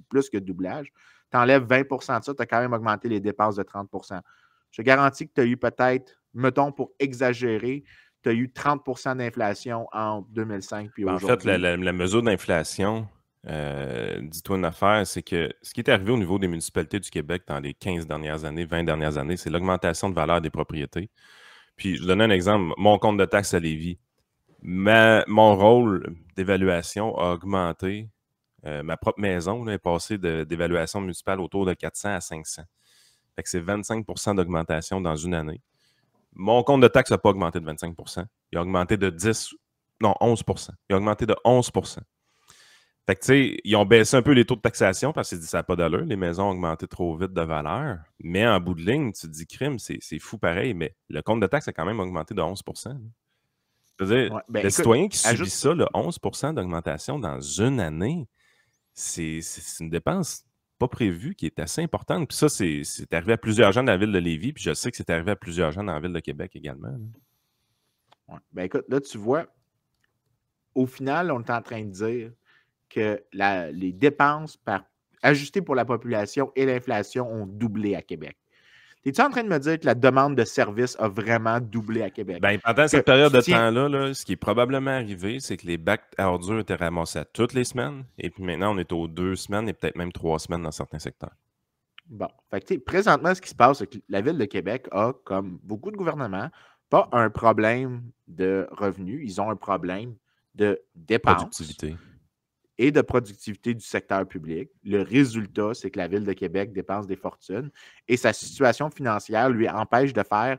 Speaker 2: plus que doublage, tu enlèves 20 % de ça, tu as quand même augmenté les dépenses de 30 %. Je te garantis que tu as eu peut-être, mettons, pour exagérer, tu as eu 30 % d'inflation en 2005 puis aujourd'hui.
Speaker 1: En fait, la mesure d'inflation, dis-toi une affaire, c'est que ce qui est arrivé au niveau des municipalités du Québec dans les 15 dernières années, 20 dernières années, c'est l'augmentation de valeur des propriétés. Puis, je donne un exemple, mon compte de taxe à Lévis. Mon rôle d'évaluation a augmenté. Ma propre maison là, est passée d'évaluation municipale autour de 400 à 500. Fait que c'est 25 % d'augmentation dans une année. Mon compte de taxe n'a pas augmenté de 25 %. Il a augmenté de 11 %. Il a augmenté de 11 %. Fait que, tu sais, ils ont baissé un peu les taux de taxation parce qu'ils disent que ça n'a pas d'allure. Les maisons ont augmenté trop vite de valeur. Mais en bout de ligne, tu te dis crime, c'est fou pareil, mais le compte de taxe a quand même augmenté de 11 %. Je veux dire, le citoyen qui subit ça, le 11 % d'augmentation dans une année, c'est une dépense pas prévue qui est assez importante. Puis ça, c'est arrivé à plusieurs gens de la ville de Lévis, puis je sais que c'est arrivé à plusieurs gens dans la ville de Québec également.
Speaker 2: Ouais. Ben écoute, là, tu vois, au final, on est en train de dire que les dépenses ajustées pour la population et l'inflation ont doublé à Québec. Es-tu en train de me dire que la demande de services a vraiment doublé à Québec?
Speaker 1: Ben, pendant cette période de temps-là, ce qui est probablement arrivé, c'est que les bacs à ordures étaient ramassés à toutes les semaines. Et puis maintenant, on est aux 2 semaines et peut-être même 3 semaines dans certains secteurs.
Speaker 2: Bon. Fait que, présentement, ce qui se passe, c'est que la Ville de Québec a, comme beaucoup de gouvernements, pas un problème de revenus. Ils ont un problème de dépenses.
Speaker 1: Productivité.
Speaker 2: Et de productivité du secteur public. Le résultat, c'est que la Ville de Québec dépense des fortunes et sa situation financière lui empêche de faire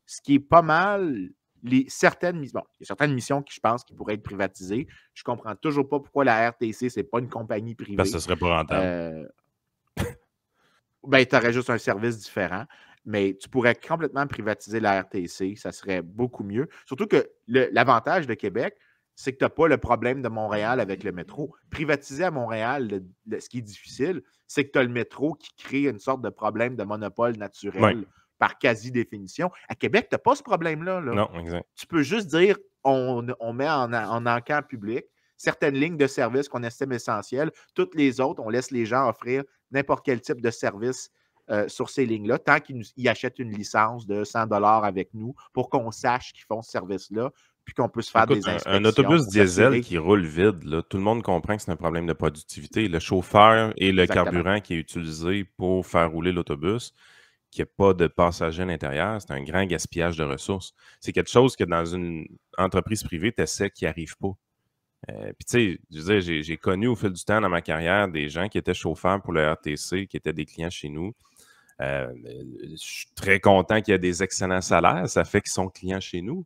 Speaker 2: ce qui est pas mal certaines missions. Bon, il y a certaines missions qui, je pense, qui pourraient être privatisées. Je ne comprends toujours pas pourquoi la RTC, ce n'est pas une compagnie privée.
Speaker 1: Parce que ce serait pas rentable.
Speaker 2: Ben, tu aurais juste un service différent. Mais tu pourrais complètement privatiser la RTC. Ça serait beaucoup mieux. Surtout que l'avantage de Québec, c'est que tu n'as pas le problème de Montréal avec le métro. Privatiser à Montréal, ce qui est difficile, c'est que tu as le métro qui crée une sorte de problème de monopole naturel par quasi-définition. À Québec, tu n'as pas ce problème-là. Là.
Speaker 1: Non, exact.
Speaker 2: Tu peux juste dire on met en encamp public certaines lignes de service qu'on estime essentielles. Toutes les autres, on laisse les gens offrir n'importe quel type de service sur ces lignes-là, tant qu'ils achètent une licence de 100 $ avec nous pour qu'on sache qu'ils font ce service-là, puis qu'on peut se faire des inspections.
Speaker 1: Un autobus diesel qui roule vide, là, tout le monde comprend que c'est un problème de productivité. Le chauffeur et le carburant qui est utilisé pour faire rouler l'autobus, qu'il n'y ait pas de passagers à l'intérieur, c'est un grand gaspillage de ressources. C'est quelque chose que dans une entreprise privée, tu essaies qui n'y arrive pas. Puis tu sais, je veux dire, j'ai connu au fil du temps dans ma carrière des gens qui étaient chauffeurs pour le RTC, qui étaient des clients chez nous. Je suis très content qu'il y ait des excellents salaires. Ça fait qu'ils sont clients chez nous.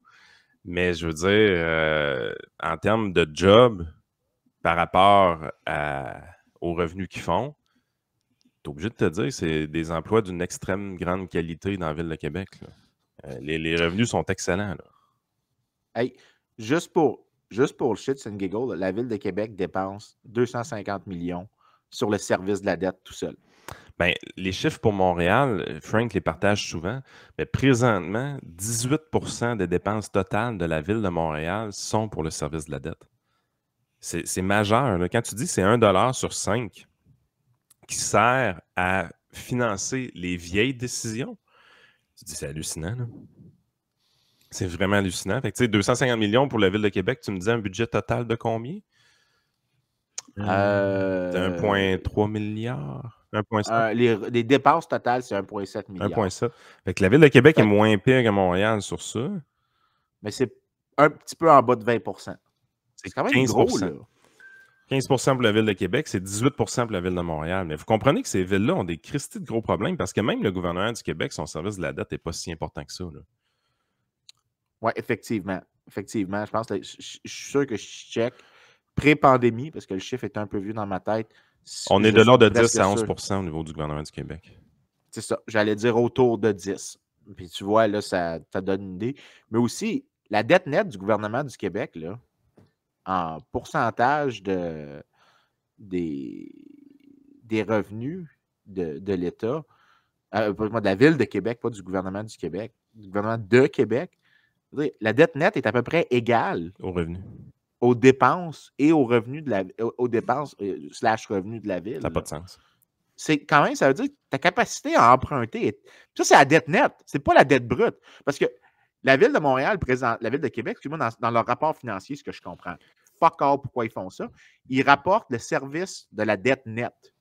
Speaker 1: Mais je veux dire, en termes de job, par rapport aux revenus qu'ils font, tu es obligé de te dire que c'est des emplois d'une extrême grande qualité dans la Ville de Québec. Les revenus sont excellents. Là.
Speaker 2: Hey, juste pour le shit and giggle, la Ville de Québec dépense 250 millions sur le service de la dette tout seul.
Speaker 1: Bien, les chiffres pour Montréal, Frank les partage souvent, mais présentement, 18 % des dépenses totales de la Ville de Montréal sont pour le service de la dette. C'est majeur. Là. Quand tu dis que c'est 1 $ sur 5 qui sert à financer les vieilles décisions, tu dis c'est hallucinant. Là. C'est vraiment hallucinant. Fait que, 250 millions pour la Ville de Québec, tu me dis un budget total de combien? 1,3 milliard? 1,7?
Speaker 2: Les dépenses totales, c'est 1,7 milliard.
Speaker 1: 1,7. Fait que la Ville de Québec est moins pire que Montréal sur ça.
Speaker 2: Mais c'est un petit peu en bas de 20 %. C'est quand même
Speaker 1: 15
Speaker 2: gros, là.
Speaker 1: 15 % pour la Ville de Québec, c'est 18 % pour la Ville de Montréal. Mais vous comprenez que ces villes-là ont des cristis de gros problèmes parce que même le gouvernement du Québec, son service de la dette n'est pas si important que ça.
Speaker 2: Oui, effectivement. Effectivement. Je pense que je suis sûr que je check pré-pandémie, parce que le chiffre est un peu vieux dans ma tête.
Speaker 1: On est de l'ordre de 10 à 11 % au niveau du gouvernement du Québec.
Speaker 2: C'est ça. J'allais dire autour de 10. Puis tu vois, là, ça donne une idée. Mais aussi, la dette nette du gouvernement du Québec, là, en pourcentage des revenus de l'État, de la Ville de Québec, pas du gouvernement du Québec, du gouvernement de Québec, la dette nette est à peu près égale
Speaker 1: aux revenus,
Speaker 2: aux dépenses et aux revenus aux dépenses / revenus de la Ville.
Speaker 1: Ça n'a pas de sens.
Speaker 2: C'est quand même, ça veut dire que ta capacité à emprunter, ça, c'est la dette nette, c'est pas la dette brute. Parce que la Ville de Montréal, la Ville de Québec, excuse-moi, dans leur rapport financier, ce que je comprends, fuck all pourquoi ils font ça. Ils rapportent le service de la dette nette.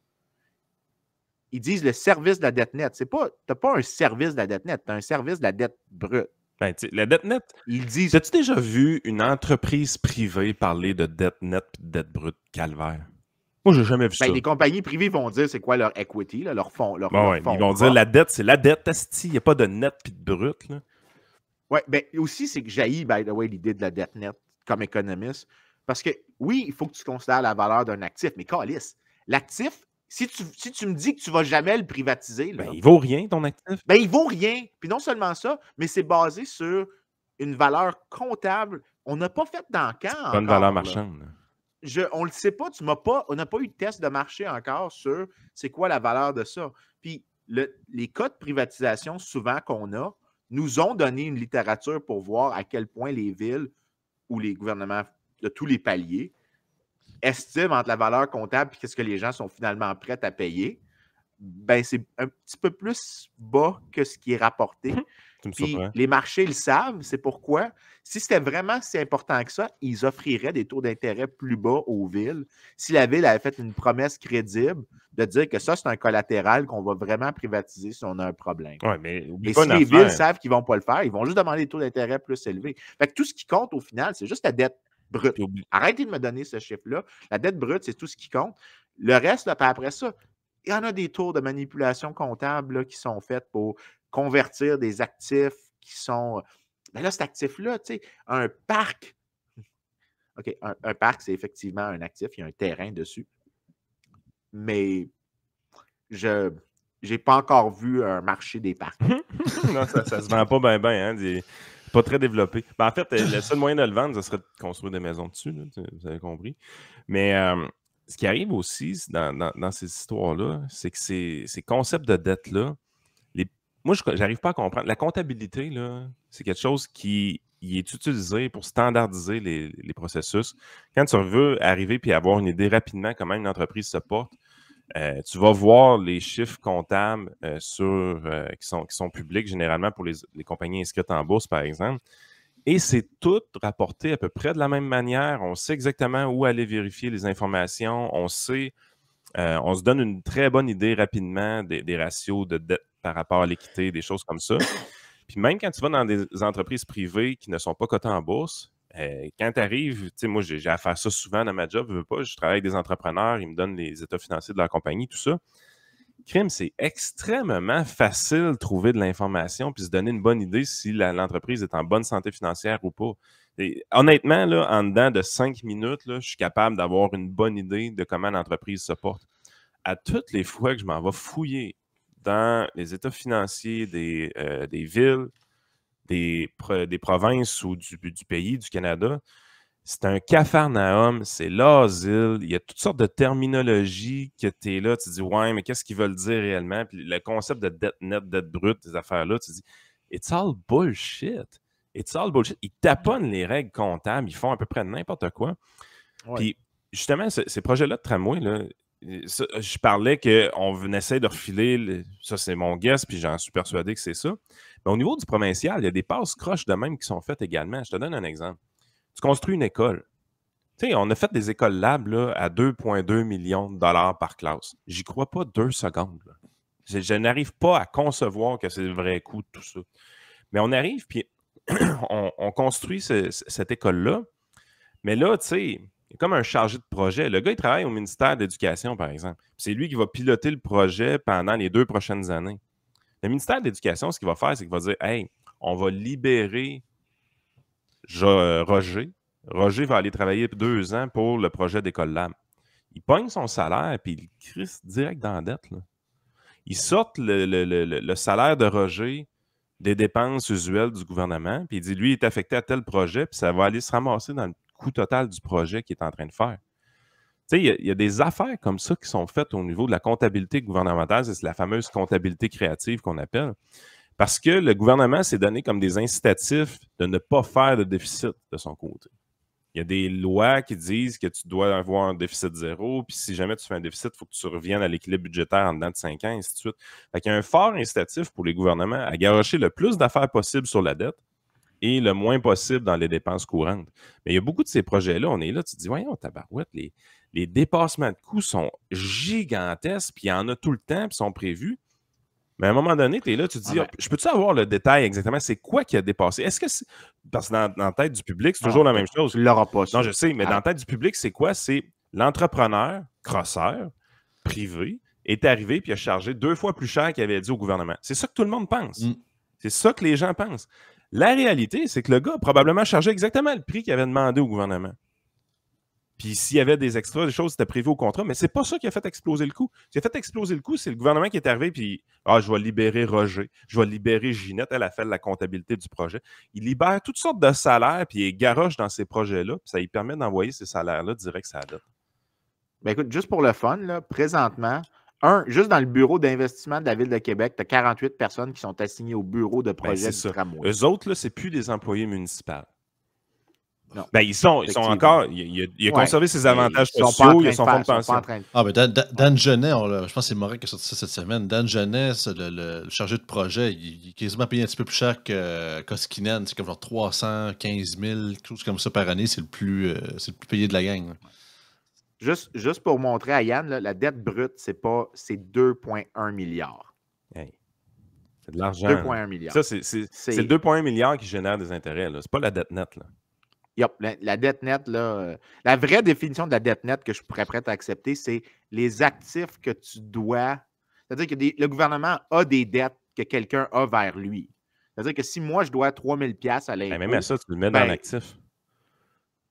Speaker 2: Ils disent le service de la dette nette. Tu n'as pas un service de la dette nette, tu as un service de la dette brute.
Speaker 1: Ben, la dette nette.
Speaker 2: Ils disent.
Speaker 1: As-tu déjà vu une entreprise privée parler de dette nette et de dette brute, calvaire? Moi, j'ai jamais vu ça.
Speaker 2: Les compagnies privées vont dire c'est quoi leur equity, là, leur fonds. Leur
Speaker 1: ils vont dire la dette, c'est la dette, asti. Il n'y a pas de net et de brut.
Speaker 2: Oui, bien aussi, c'est que j'haïs, by the way, l'idée de la dette nette comme économiste. Parce que oui, il faut que tu considères la valeur d'un actif, mais câlisse, l'actif, si tu me dis que tu ne vas jamais le privatiser, là,
Speaker 1: il ne vaut rien, ton actif.
Speaker 2: Ben, il ne vaut rien. Puis non seulement ça, mais c'est basé sur une valeur comptable. On n'a pas fait d'encan encore.
Speaker 1: Pas une valeur marchande.
Speaker 2: On ne le sait pas. On n'a pas eu de test de marché encore sur c'est quoi la valeur de ça. Puis les cas de privatisation, souvent qu'on a, nous ont donné une littérature pour voir à quel point les villes ou les gouvernements de tous les paliers estiment entre la valeur comptable et ce que les gens sont finalement prêts à payer. Ben, c'est un petit peu plus bas que ce qui est rapporté. Puis les marchés le savent, c'est pourquoi. Si c'était vraiment si important que ça, ils offriraient des taux d'intérêt plus bas aux villes. Si la ville avait fait une promesse crédible de dire que ça, c'est un collatéral qu'on va vraiment privatiser si on a un problème.
Speaker 1: Ouais, mais
Speaker 2: si les villes savent qu'ils ne vont pas le faire, ils vont juste demander des taux d'intérêt plus élevés. Fait que tout ce qui compte au final, c'est juste la dette brute. Arrêtez de me donner ce chiffre-là. La dette brute, c'est tout ce qui compte. Le reste, là, après ça, il y en a des tours de manipulation comptable là, qui sont faits pour convertir des actifs qui sont. Mais là, cet actif-là, tu sais, un parc. OK, un parc, c'est effectivement un actif, il y a un terrain dessus. Mais je n'ai pas encore vu un marché des parcs.
Speaker 1: Non, ça ne se vend pas bien, hein, pas très développé. Ben, en fait, le seul moyen de le vendre, ce serait de construire des maisons dessus, là, vous avez compris. Mais ce qui arrive aussi dans ces histoires-là, c'est que ces concepts de dette-là, moi, je n'arrive pas à comprendre. La comptabilité, là, c'est quelque chose qui est utilisé pour standardiser les processus. Quand tu veux arriver et avoir une idée rapidement comment une entreprise se porte, tu vas voir les chiffres comptables qui sont publics généralement pour les compagnies inscrites en bourse, par exemple. Et c'est tout rapporté à peu près de la même manière. On sait exactement où aller vérifier les informations. On se donne une très bonne idée rapidement des ratios de dette par rapport à l'équité, des choses comme ça. Puis même quand tu vas dans des entreprises privées qui ne sont pas cotées en bourse, quand tu arrives, tu sais, moi, j'ai à faire ça souvent dans ma job, je travaille avec des entrepreneurs, ils me donnent les états financiers de leur compagnie, tout ça. Crime, c'est extrêmement facile de trouver de l'information puis se donner une bonne idée si l'entreprise est en bonne santé financière ou pas. Et, honnêtement, là, en dedans de 5 minutes, là, je suis capable d'avoir une bonne idée de comment l'entreprise se porte. À toutes les fois que je m'en vais fouiller dans les états financiers des villes, des provinces ou du pays, du Canada, c'est un capharnaüm, c'est l'asile, il y a toutes sortes de terminologies que tu es là, tu dis « Ouais, mais qu'est-ce qu'ils veulent dire réellement? » Puis le concept de dette nette, dette brute, ces affaires-là, tu dis « It's all bullshit. It's all bullshit. » Ils taponnent les règles comptables, ils font à peu près n'importe quoi. Ouais. Puis justement, ces projets-là de tramway, là, je parlais qu'on essaie de refiler, ça c'est mon guess, puis j'en suis persuadé que c'est ça. Mais au niveau du provincial, il y a des passes croches de même qui sont faites également. Je te donne un exemple. Tu construis une école. Tu sais, on a fait des écoles lab là, à 2,2 millions de dollars par classe. J'y crois pas 2 secondes. Là. Je n'arrive pas à concevoir que c'est le vrai coût de tout ça. Mais on arrive, puis on construit cette école-là. Mais là, tu sais, il y a comme un chargé de projet. Le gars, il travaille au ministère de l'Éducation, par exemple. C'est lui qui va piloter le projet pendant les 2 prochaines années. Le ministère de l'Éducation, ce qu'il va faire, c'est qu'il va dire « Hey, on va libérer Roger. Roger va aller travailler 2 ans pour le projet d'école lab. » Il pogne son salaire et il crisse direct dans la dette. Là. Il sort le salaire de Roger des dépenses usuelles du gouvernement, puis il dit, lui, il est affecté à tel projet, puis ça va aller se ramasser dans le coût total du projet qu'il est en train de faire. Tu sais, il y a des affaires comme ça qui sont faites au niveau de la comptabilité gouvernementale, c'est la fameuse comptabilité créative qu'on appelle, parce que le gouvernement s'est donné comme des incitatifs de ne pas faire de déficit de son côté. Il y a des lois qui disent que tu dois avoir un déficit zéro, puis si jamais tu fais un déficit, il faut que tu reviennes à l'équilibre budgétaire en dedans de 5 ans, et ainsi de suite. Fait qu'il y a un fort incitatif pour les gouvernements à garrocher le plus d'affaires possible sur la dette et le moins possible dans les dépenses courantes. Mais il y a beaucoup de ces projets-là, on est là, tu te dis, voyons, tabarouette, les dépassements de coûts sont gigantesques, puis il y en a tout le temps, puis sont prévus. Mais à un moment donné, tu es là, tu te dis, je peux-tu avoir le détail exactement? C'est quoi qui a dépassé? Est-ce que c'est. Parce que dans la tête du public, c'est toujours la même chose.
Speaker 2: Tu l'auras pas, ça.
Speaker 1: Non, je sais, mais dans la tête du public, c'est quoi? C'est l'entrepreneur, crosseur, privé, est arrivé puis a chargé 2 fois plus cher qu'il avait dit au gouvernement. C'est ça que tout le monde pense. C'est ça que les gens pensent. La réalité, c'est que le gars a probablement chargé exactement le prix qu'il avait demandé au gouvernement. Puis s'il y avait des extras, des choses, c'était prévu au contrat, mais c'est pas ça qui a fait exploser le coût. Ce qui a fait exploser le coût, c'est le gouvernement qui est arrivé, puis je vais libérer Roger, je vais libérer Ginette, elle a fait la comptabilité du projet. Il libère toutes sortes de salaires, puis il garoche dans ces projets-là, puis ça lui permet d'envoyer ces salaires-là direct à la date.
Speaker 2: Ben écoute, juste pour le fun, là, présentement, juste dans le bureau d'investissement de la Ville de Québec, tu as 48 personnes qui sont assignées au bureau de projet du tramway.
Speaker 1: Eux autres, là, c'est plus des employés municipaux.
Speaker 2: Non.
Speaker 1: Ben, ils sont encore. Il a conservé ses avantages sociaux, il a son fonds de pension.
Speaker 3: Dan Genet, je pense que c'est Morin qui a sorti ça cette semaine. Dan Genet, le chargé de projet, il est quasiment payé un petit peu plus cher que Koskinen. C'est comme genre 315 000, quelque chose comme ça par année. C'est le plus payé de la gang.
Speaker 2: Juste pour montrer à Yann, là, la dette brute, c'est 2,1 milliards.
Speaker 1: Hey, c'est de l'argent.
Speaker 2: 2,1 milliards.
Speaker 1: Ça, c'est le 2,1 milliards qui génère des intérêts. C'est pas la dette nette. Là.
Speaker 2: Yep, la dette nette, là, la vraie définition de la dette nette que je pourrais prêt à accepter, c'est les actifs que tu dois. C'est-à-dire que le gouvernement a des dettes que quelqu'un a vers lui. C'est-à-dire que si moi, je dois 3 000 $ à l'impôt.
Speaker 1: Même à ça, tu le mets dans l'actif.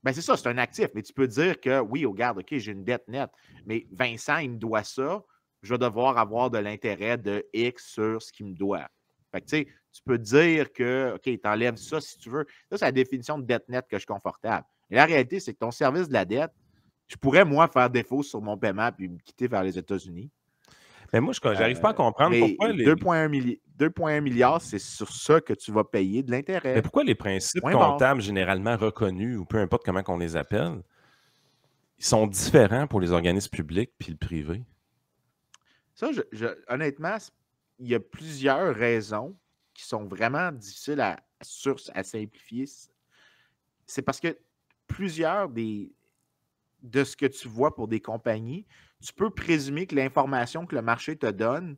Speaker 2: Ben c'est ça, c'est un actif. Mais tu peux dire que oui, regarde, OK, j'ai une dette nette, mais Vincent, il me doit ça, je vais devoir avoir de l'intérêt de X sur ce qu'il me doit. Fait que, tu sais, tu peux dire que, OK, t'enlèves ça si tu veux. Ça, c'est la définition de dette nette que je suis confortable. Et la réalité, c'est que ton service de la dette, je pourrais, moi, faire défaut sur mon paiement puis me quitter vers les États-Unis.
Speaker 1: Mais moi, je n'arrive pas à comprendre pourquoi
Speaker 2: 2,1 milliards, c'est sur ça que tu vas payer de l'intérêt.
Speaker 1: Mais pourquoi les principes comptables généralement reconnus, ou peu importe comment on les appelle, ils sont différents pour les organismes publics puis le privé?
Speaker 2: Ça, honnêtement, il y a plusieurs raisons qui sont vraiment difficiles à simplifier. C'est parce que plusieurs de ce que tu vois pour des compagnies, tu peux présumer que l'information que le marché te donne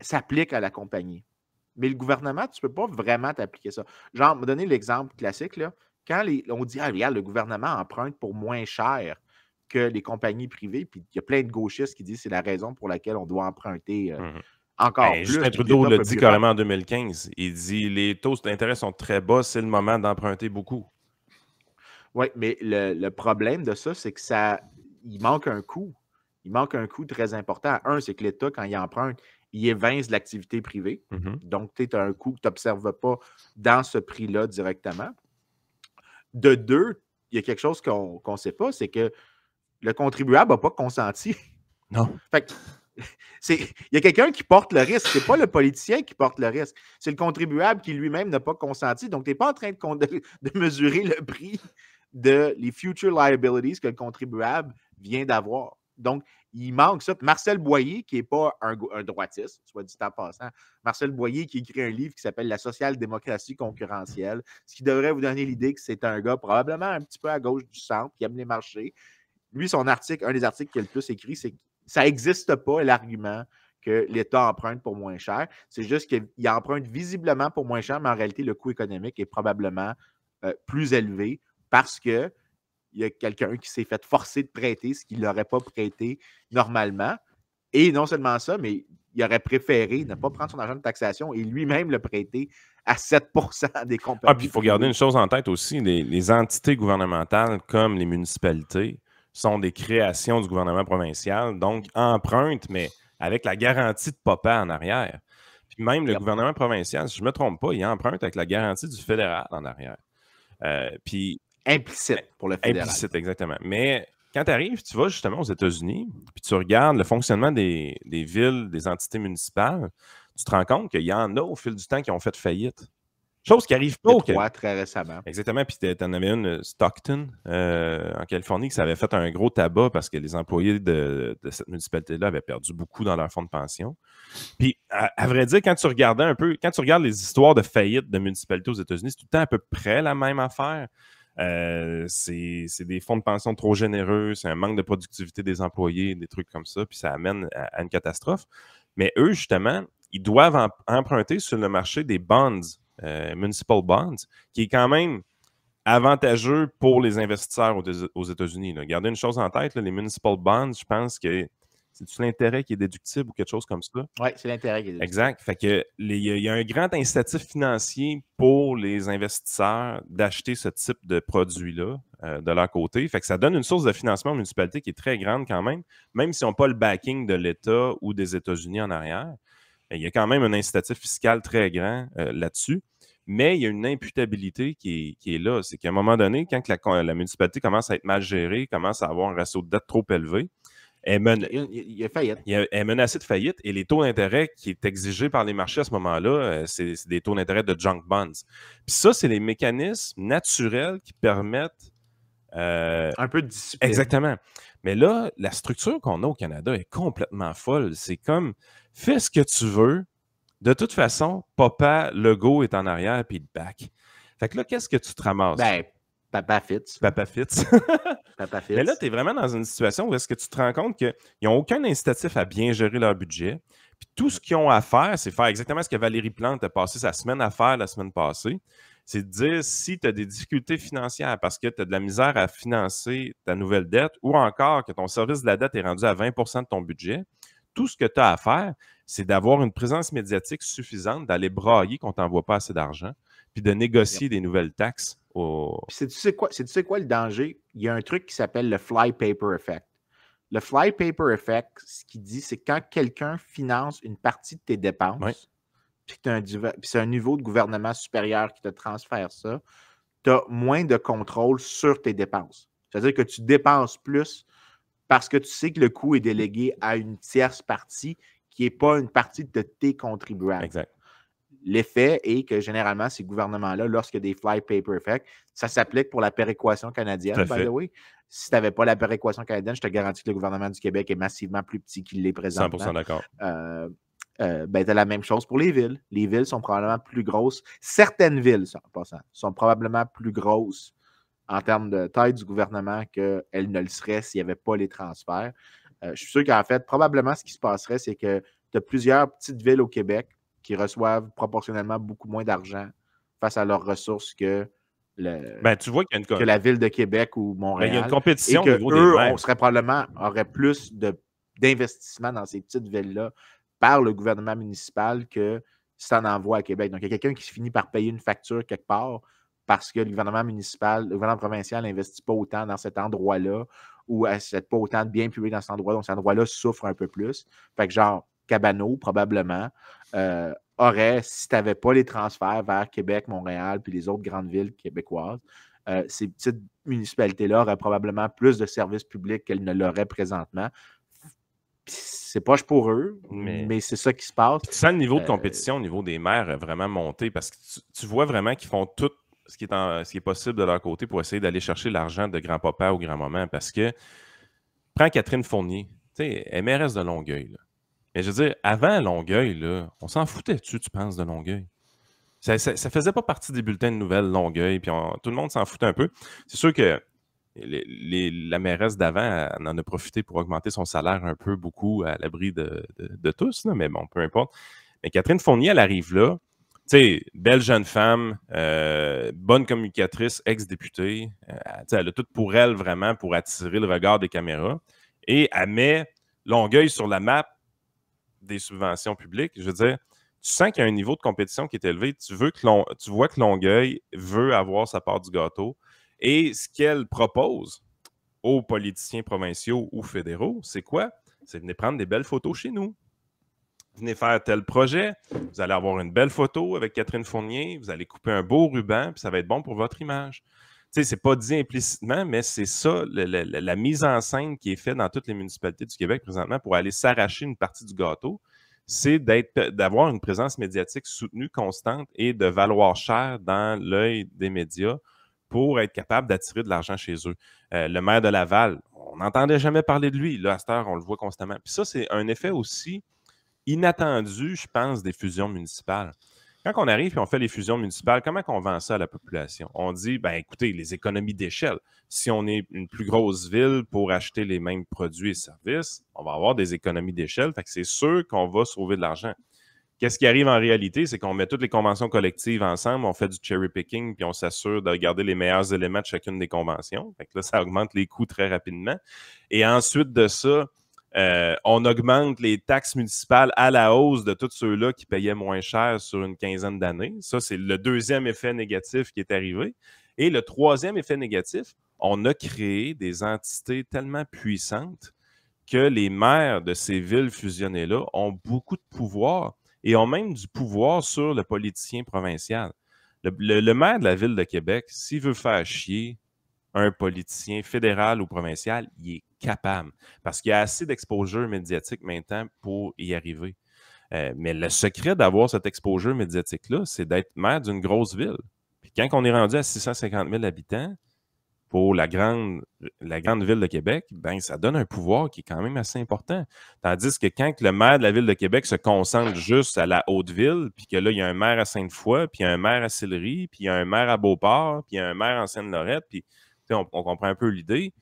Speaker 2: s'applique à la compagnie. Mais le gouvernement, tu ne peux pas vraiment t'appliquer ça. Genre, me donner l'exemple classique, là, quand on dit, regarde, le gouvernement emprunte pour moins cher que les compagnies privées, puis il y a plein de gauchistes qui disent que c'est la raison pour laquelle on doit emprunter encore plus.
Speaker 1: Justin Trudeau l'a dit carrément en 2015. Il dit les taux d'intérêt sont très bas, c'est le moment d'emprunter beaucoup.
Speaker 2: Oui, mais le problème de ça, c'est que il manque un coût. Il manque un coût très important. Un, c'est que l'État, quand il emprunte, il évince l'activité privée. Donc, tu as un coût que tu n'observes pas dans ce prix-là directement. De deux, il y a quelque chose qu'on ne sait pas, c'est que le contribuable n'a pas consenti.
Speaker 1: Non.
Speaker 2: Fait que, il y a quelqu'un qui porte le risque. Ce n'est pas le politicien qui porte le risque. C'est le contribuable qui lui-même n'a pas consenti. Donc, tu n'es pas en train de mesurer le prix les future liabilities que le contribuable vient d'avoir. Donc, il manque ça. Marcel Boyer, qui n'est pas un droitiste, soit dit en passant, Marcel Boyer qui écrit un livre qui s'appelle « La social-démocratie concurrentielle », ce qui devrait vous donner l'idée que c'est un gars probablement un petit peu à gauche du centre, qui aime les marchés. Lui, son article, un des articles qu'il a le plus écrit, c'est que ça n'existe pas, l'argument que l'État emprunte pour moins cher. C'est juste qu'il emprunte visiblement pour moins cher, mais en réalité, le coût économique est probablement plus élevé parce qu'il y a quelqu'un qui s'est fait forcer de prêter ce qu'il n'aurait pas prêté normalement. Et non seulement ça, mais il aurait préféré ne pas prendre son argent de taxation et lui-même le prêter à 7 % des compagnies.
Speaker 1: Puis il faut garder une chose en tête aussi, les entités gouvernementales comme les municipalités sont des créations du gouvernement provincial, donc empruntent, mais avec la garantie de papa en arrière. Puis même le gouvernement provincial, si je ne me trompe pas, il emprunte avec la garantie du fédéral en arrière. Puis
Speaker 2: implicite pour le fédéral.
Speaker 1: Implicite, exactement. Mais quand tu arrives, tu vas justement aux États-Unis, puis tu regardes le fonctionnement des villes, des entités municipales, tu te rends compte qu'il y en a au fil du temps qui ont fait faillite. Chose qui n'arrive pas au Québec.
Speaker 2: Très récemment.
Speaker 1: Exactement. Puis tu en avais une, Stockton, en Californie, qui s'avait fait un gros tabac parce que les employés de cette municipalité-là avaient perdu beaucoup dans leur fonds de pension. Puis, à vrai dire, quand tu regardais un peu, quand tu regardes les histoires de faillite de municipalités aux États-Unis, c'est tout le temps à peu près la même affaire. C'est des fonds de pension trop généreux, c'est un manque de productivité des employés, des trucs comme ça, puis ça amène à une catastrophe. Mais eux, justement, ils doivent emprunter sur le marché des bonds, municipal bonds, qui est quand même avantageux pour les investisseurs aux États-Unis. Là. Gardez une chose en tête, là, les municipal bonds, je pense que c'est-tu l'intérêt qui est déductible ou quelque chose comme ça?
Speaker 2: Oui, c'est l'intérêt qui est déductible.
Speaker 1: Exact. Fait que il y a un grand incitatif financier pour les investisseurs d'acheter ce type de produit-là de leur côté. Fait que ça donne une source de financement aux municipalités qui est très grande quand même s'ils n'ont pas le backing de l'État ou des États-Unis en arrière. Il y a quand même un incitatif fiscal très grand là-dessus. Mais il y a une imputabilité qui est là. C'est qu'à un moment donné, quand la municipalité commence à être mal gérée, commence à avoir un ratio de dette trop élevé, elle est menacée de faillite et les taux d'intérêt qui est exigé par les marchés à ce moment-là, c'est des taux d'intérêt de junk bonds. Puis ça, c'est les mécanismes naturels qui permettent...
Speaker 2: un peu de discipline.
Speaker 1: Exactement. Mais là, la structure qu'on a au Canada est complètement folle. C'est comme, fais ce que tu veux. De toute façon, Papa Legault est en arrière puis il te back. Fait que là, qu'est-ce que tu te ramasses?
Speaker 2: Ben, Papa Fitz.
Speaker 1: Papa Fitz.
Speaker 2: Papa Fitz.
Speaker 1: Mais là, tu es vraiment dans une situation où est-ce que tu te rends compte qu'ils n'ont aucun incitatif à bien gérer leur budget. Puis tout ce qu'ils ont à faire, c'est faire exactement ce que Valérie Plante a passé sa semaine à faire la semaine passée. C'est de dire si tu as des difficultés financières parce que tu as de la misère à financer ta nouvelle dette ou encore que ton service de la dette est rendu à 20 de ton budget, tout ce que tu as à faire, c'est d'avoir une présence médiatique suffisante, d'aller brailler qu'on ne t'envoie pas assez d'argent, puis de négocier des nouvelles taxes.
Speaker 2: Tu sais quoi le danger? Il y a un truc qui s'appelle le fly paper effect. Le fly paper effect, ce qu'il dit, c'est quand quelqu'un finance une partie de tes dépenses, puis c'est un niveau de gouvernement supérieur qui te transfère ça, tu as moins de contrôle sur tes dépenses. C'est-à-dire que tu dépenses plus parce que tu sais que le coût est délégué à une tierce partie qui n'est pas une partie de tes contribuables.
Speaker 1: Exact.
Speaker 2: L'effet est que généralement, ces gouvernements-là, lorsqu'il y a des fly paper effects, ça s'applique pour la péréquation canadienne, by the way. Si tu n'avais pas la péréquation canadienne, je te garantis que le gouvernement du Québec est massivement plus petit qu'il l'est présentement.
Speaker 1: 100% d'accord.
Speaker 2: Tu as la même chose pour les villes. Les villes sont probablement plus grosses. Certaines villes, sont probablement plus grosses en termes de taille du gouvernement qu'elles ne le seraient s'il n'y avait pas les transferts. Je suis sûr qu'en fait, probablement, ce qui se passerait, c'est que tu as plusieurs petites villes au Québec qui reçoivent proportionnellement beaucoup moins d'argent face à leurs ressources que,
Speaker 1: tu vois qu'il y a
Speaker 2: que la ville de Québec ou Montréal.
Speaker 1: Il y a une compétition
Speaker 2: et que
Speaker 1: au niveau
Speaker 2: eux,
Speaker 1: des maires.
Speaker 2: on serait probablement aurait plus d'investissement dans ces petites villes-là par le gouvernement municipal que si on envoie à Québec. Donc, il y a quelqu'un qui finit par payer une facture quelque part parce que le gouvernement municipal, le gouvernement provincial n'investit pas autant dans cet endroit-là ou n'achète pas autant de biens publics dans cet endroit-là. Donc, cet endroit-là souffre un peu plus. Fait que genre, Cabano, probablement, aurait, si tu n'avais pas les transferts vers Québec, Montréal, puis les autres grandes villes québécoises, ces petites municipalités-là auraient probablement plus de services publics qu'elles ne l'auraient présentement. C'est poche pour eux, mais c'est ça qui se passe.
Speaker 1: Tu sens le niveau de compétition au niveau des maires vraiment monter parce que tu vois vraiment qu'ils font tout ce qui est possible de leur côté pour essayer d'aller chercher l'argent de grand-papa ou grand-maman. Parce que, prends Catherine Fournier, tu sais, elle est mairesse de Longueuil. Là. Mais je veux dire, avant Longueuil, là, on s'en foutait-tu, tu penses, de Longueuil? Ça faisait pas partie des bulletins de nouvelles Longueuil, puis tout le monde s'en foutait un peu. C'est sûr que la mairesse d'avant elle en a profité pour augmenter son salaire un peu, beaucoup, à l'abri de tous, là, mais bon, peu importe. Mais Catherine Fournier, elle arrive là, tu sais, belle jeune femme, bonne communicatrice, ex-députée, elle a tout pour elle, vraiment, pour attirer le regard des caméras, et elle met Longueuil sur la map des subventions publiques. Je veux dire, tu sens qu'il y a un niveau de compétition qui est élevé. Tu vois que Longueuil veut avoir sa part du gâteau. Et ce qu'elle propose aux politiciens provinciaux ou fédéraux, c'est quoi? C'est venez prendre des belles photos chez nous. Venez faire tel projet. Vous allez avoir une belle photo avec Catherine Fournier. Vous allez couper un beau ruban, puis ça va être bon pour votre image. Tu sais, c'est pas dit implicitement, mais c'est ça, la mise en scène qui est faite dans toutes les municipalités du Québec présentement pour aller s'arracher une partie du gâteau. c'est d'avoir une présence médiatique soutenue, constante et de valoir cher dans l'œil des médias pour être capable d'attirer de l'argent chez eux. Le maire de Laval, on n'entendait jamais parler de lui. Là, à cette heure, on le voit constamment. Puis ça, c'est un effet aussi inattendu, je pense, des fusions municipales. Quand on arrive et on fait les fusions municipales, comment on vend ça à la population? On dit, ben écoutez, les économies d'échelle. Si on est une plus grosse ville pour acheter les mêmes produits et services, on va avoir des économies d'échelle. Fait que c'est sûr qu'on va sauver de l'argent. Qu'est-ce qui arrive en réalité? C'est qu'on met toutes les conventions collectives ensemble, on fait du cherry picking, puis on s'assure de garder les meilleurs éléments de chacune des conventions. Fait que là, ça augmente les coûts très rapidement. Et ensuite de ça, on augmente les taxes municipales à la hausse de tous ceux-là qui payaient moins cher sur une quinzaine d'années. Ça, c'est le deuxième effet négatif qui est arrivé. Et le troisième effet négatif, on a créé des entités tellement puissantes que les maires de ces villes fusionnées-là ont beaucoup de pouvoir et ont même du pouvoir sur le politicien provincial. Le maire de la ville de Québec, s'il veut faire chier un politicien fédéral ou provincial, il est capable. Parce qu'il y a assez d'exposure médiatique maintenant pour y arriver. Mais le secret d'avoir cet exposure médiatique-là, c'est d'être maire d'une grosse ville. Puis quand on est rendu à 650 000 habitants, pour la grande ville de Québec, ben ça donne un pouvoir qui est quand même assez important. Tandis que quand le maire de la ville de Québec se concentre juste à la Haute-Ville, puis que là, il y a un maire à Sainte-Foy, puis il y a un maire à Sillery, puis il y a un maire à Beauport, puis il y a un maire en Seine-Lorette, puis on comprend un peu l'idée,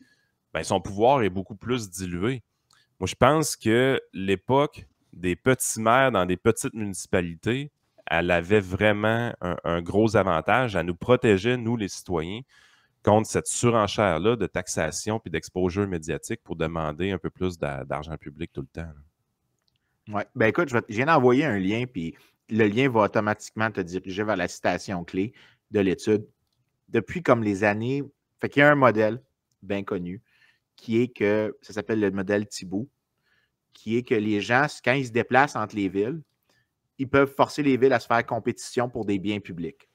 Speaker 1: ben son pouvoir est beaucoup plus dilué. Moi, je pense que l'époque des petits maires dans des petites municipalités, elle avait vraiment un gros avantage. Elle nous protégeait, nous, les citoyens, contre cette surenchère-là de taxation puis d'exposure médiatique pour demander un peu plus d'argent public tout le temps.
Speaker 2: Oui. Ben écoute, je viens d'envoyer un lien, puis le lien va automatiquement te diriger vers la citation clé de l'étude. Depuis comme les années, fait qu'il y a un modèle bien connu qui est que, ça s'appelle le modèle Thibault, qui est que les gens, quand ils se déplacent entre les villes, ils peuvent forcer les villes à se faire compétition pour des biens publics.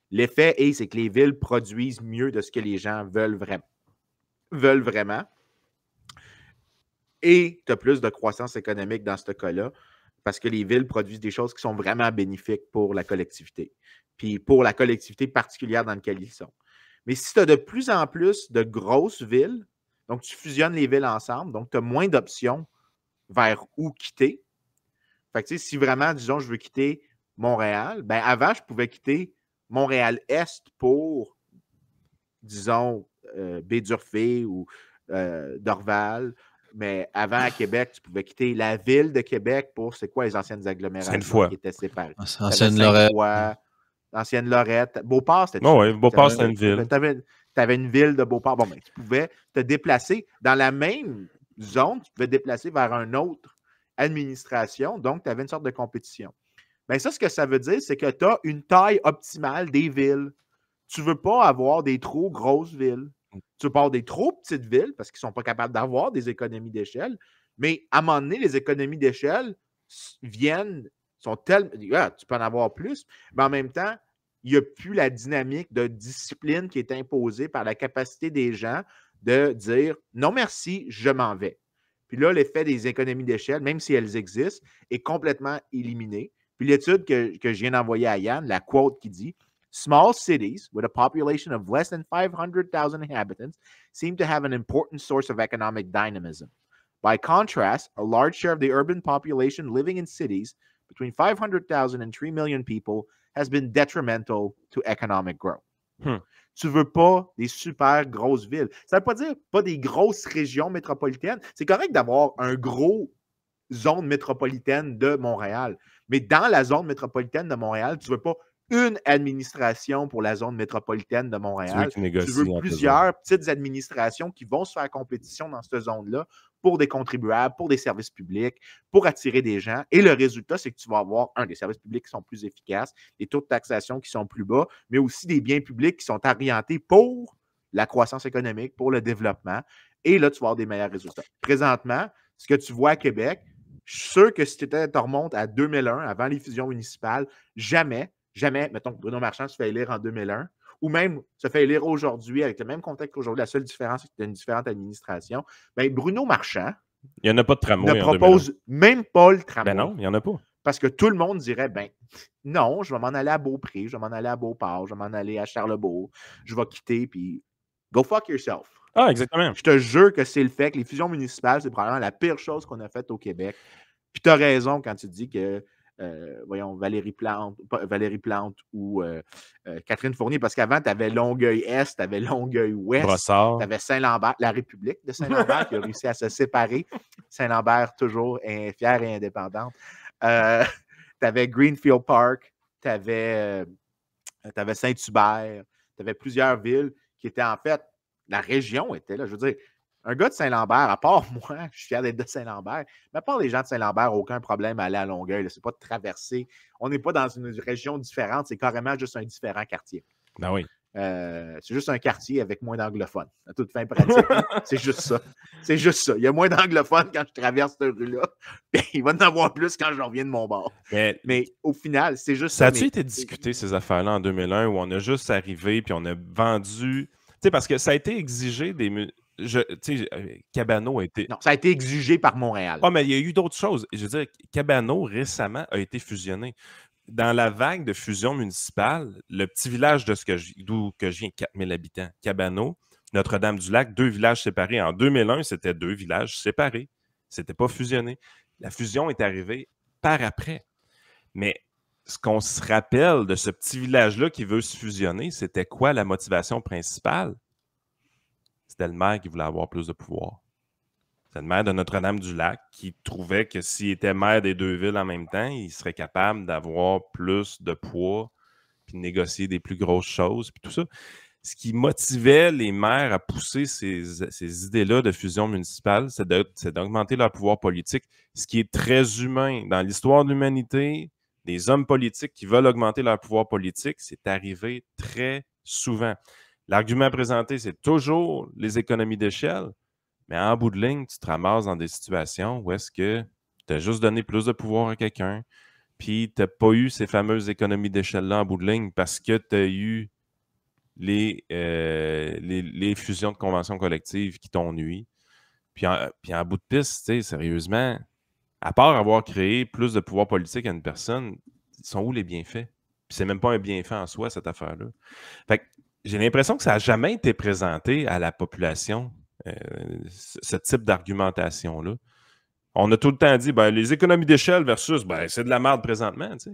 Speaker 2: L'effet est, c'est que les villes produisent mieux de ce que les gens veulent vraiment. Et tu as plus de croissance économique dans ce cas-là, parce que les villes produisent des choses qui sont vraiment bénéfiques pour la collectivité, puis pour la collectivité particulière dans laquelle ils sont. Mais si tu as de plus en plus de grosses villes, donc tu fusionnes les villes ensemble, donc tu as moins d'options vers où quitter. Fait que, si vraiment, disons, je veux quitter Montréal, ben avant, je pouvais quitter Montréal-Est pour, disons, Baie-d'Urfé ou Dorval. Mais avant, à Québec, tu pouvais quitter la ville de Québec pour, c'est quoi les anciennes agglomérations qui étaient séparées? Ancienne Lorette. Beauport, c'était
Speaker 1: oui, Beauport, c'était une ville.
Speaker 2: Tu avais une ville de Beauport. Bon, ben, tu pouvais te déplacer dans la même zone, tu pouvais te déplacer vers une autre administration. Donc, tu avais une sorte de compétition. Bien, ça, ce que ça veut dire, c'est que tu as une taille optimale des villes. Tu ne veux pas avoir des trop grosses villes. Tu veux pas avoir des trop petites villes parce qu'ils ne sont pas capables d'avoir des économies d'échelle. Mais à un moment donné, les économies d'échelle sont telles. Tu peux en avoir plus, mais en même temps, il n'y a plus la dynamique de discipline qui est imposée par la capacité des gens de dire non merci, je m'en vais. Puis là, l'effet des économies d'échelle, même si elles existent, est complètement éliminé. Puis l'étude que je viens d'envoyer à Yann, la quote qui dit Small cities with a population of less than 500,000 inhabitants seem to have an important source of economic dynamism. By contrast, a large share of the urban population living in cities between 500,000 and 3 million people has been detrimental to economic growth. Tu ne veux pas des super grosses villes. Ça ne veut pas dire pas des grosses régions métropolitaines. C'est correct d'avoir un gros zone métropolitaine de Montréal. Mais dans la zone métropolitaine de Montréal, tu ne veux pas une administration pour la zone métropolitaine de Montréal. Tu veux plusieurs petites administrations qui vont se faire compétition dans cette zone-là pour des contribuables, pour des services publics, pour attirer des gens. Et le résultat, c'est que tu vas avoir, des services publics qui sont plus efficaces, des taux de taxation qui sont plus bas, mais aussi des biens publics qui sont orientés pour la croissance économique, pour le développement. Et là, tu vas avoir des meilleurs résultats. Présentement, ce que tu vois à Québec, je suis sûr que si tu remontes à 2001, avant les fusions municipales, jamais, mettons que Bruno Marchand se fait élire en 2001, ou même se fait élire aujourd'hui avec le même contexte qu'aujourd'hui, la seule différence, c'est que tu as une différente administration. Bien, Bruno Marchand
Speaker 1: il n'y en a pas de tramway
Speaker 2: ne propose même pas le tramway.
Speaker 1: Ben non, il n'y en a pas.
Speaker 2: Parce que tout le monde dirait, ben non, je vais m'en aller à Beaupré, je vais m'en aller à Beauport, je vais m'en aller à Charlebourg, je vais quitter, puis go fuck yourself.
Speaker 1: Ah, exactement.
Speaker 2: Je te jure que c'est le fait que les fusions municipales, c'est probablement la pire chose qu'on a faite au Québec. Puis tu as raison quand tu dis que, voyons, Valérie Plante ou Catherine Fournier, parce qu'avant, tu avais Longueuil-Est, tu avais Longueuil-Ouest,
Speaker 1: Brossard.
Speaker 2: tu avais Saint-Lambert, la République de Saint-Lambert qui a réussi à se séparer. Saint-Lambert, toujours fière et indépendante. Tu avais Greenfield Park, tu avais Saint-Hubert, tu avais plusieurs villes qui étaient en fait, la région était là. Je veux dire, un gars de Saint-Lambert, à part moi, je suis fier d'être de Saint-Lambert, mais à part les gens de Saint-Lambert, aucun problème à aller à Longueuil. C'est pas de traverser. On n'est pas dans une région différente, c'est carrément juste un différent quartier.
Speaker 1: Ben oui.
Speaker 2: C'est juste un quartier avec moins d'anglophones. À toute fin pratique, c'est juste ça. C'est juste ça. Il y a moins d'anglophones quand je traverse cette rue-là. Il va en avoir plus quand je reviens de mon bord. Mais au final, c'est juste ça.
Speaker 1: Ça a-tu été discuté, ces affaires-là, en 2001, où on a juste arrivé puis on a vendu... Tu sais, parce que ça a été exigé des... Cabano a été...
Speaker 2: Non, ça a été exigé par Montréal.
Speaker 1: Ah, mais il y a eu d'autres choses. Je veux dire, Cabano, récemment, a été fusionné. Dans la vague de fusion municipale, le petit village d'où je viens, 4000 habitants, Cabano, Notre-Dame-du-Lac, 2 villages séparés. En 2001, c'était 2 villages séparés. C'était pas fusionné. La fusion est arrivée par après. Mais ce qu'on se rappelle de ce petit village-là qui veut se fusionner, c'était quoi la motivation principale? C'était le maire qui voulait avoir plus de pouvoir. C'est le maire de Notre-Dame-du-Lac qui trouvait que s'il était maire des 2 villes en même temps, il serait capable d'avoir plus de poids puis de négocier des plus grosses choses puis tout ça. Ce qui motivait les maires à pousser ces idées-là de fusion municipale, c'est d'augmenter leur pouvoir politique, ce qui est très humain. Dans l'histoire de l'humanité, des hommes politiques qui veulent augmenter leur pouvoir politique, c'est arrivé très souvent. L'argument présenté, c'est toujours les économies d'échelle. Mais en bout de ligne, tu te ramasses dans des situations où est-ce que tu as juste donné plus de pouvoir à quelqu'un, puis tu n'as pas eu ces fameuses économies d'échelle-là en bout de ligne parce que tu as eu les fusions de conventions collectives qui t'ont nui. Puis en bout de piste, tu sais, sérieusement, à part avoir créé plus de pouvoir politique à une personne, sont où les bienfaits? Puis c'est même pas un bienfait en soi, cette affaire-là. Fait que j'ai l'impression que ça n'a jamais été présenté à la population. Ce type d'argumentation-là. On a tout le temps dit, ben, les économies d'échelle versus, ben, c'est de la merde présentement, tu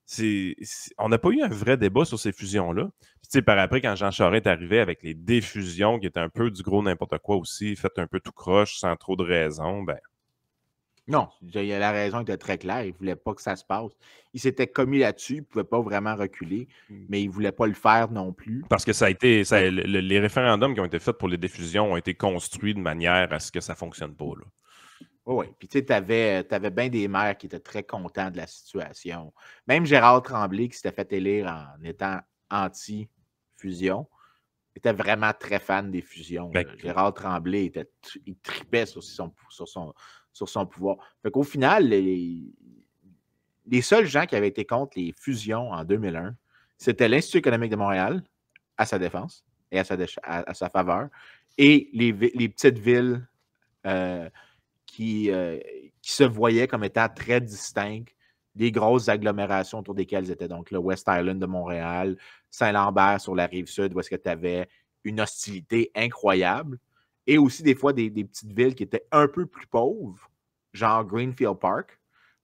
Speaker 1: sais. On n'a pas eu un vrai débat sur ces fusions-là. Puis, par après, quand Jean Charest est arrivé avec les défusions, qui étaient un peu du gros n'importe quoi aussi, fait un peu tout croche, sans trop de raison, ben...
Speaker 2: Non, la raison était très claire. Il ne voulait pas que ça se passe. Il s'était commis là-dessus. Il ne pouvait pas vraiment reculer, mais il ne voulait pas le faire non plus.
Speaker 1: Parce que ça a été... les référendums qui ont été faits pour les diffusions ont été construits de manière à ce que ça ne fonctionne pas, là.
Speaker 2: Oui, puis tu sais, tu avais bien des maires qui étaient très contents de la situation. Même Gérard Tremblay, qui s'était fait élire en étant anti-fusion, était vraiment très fan des fusions. Gérard Tremblay, il tripait sur son pouvoir. Fait qu'au final, les seuls gens qui avaient été contre les fusions en 2001, c'était l'Institut économique de Montréal, à sa défense et à sa faveur, et les petites villes qui se voyaient comme étant très distinctes des grosses agglomérations autour desquelles ils étaient. Donc, le West Island de Montréal, Saint-Lambert sur la Rive-Sud, où est-ce que tu avais une hostilité incroyable. Et aussi, des fois, des petites villes qui étaient un peu plus pauvres, genre Greenfield Park.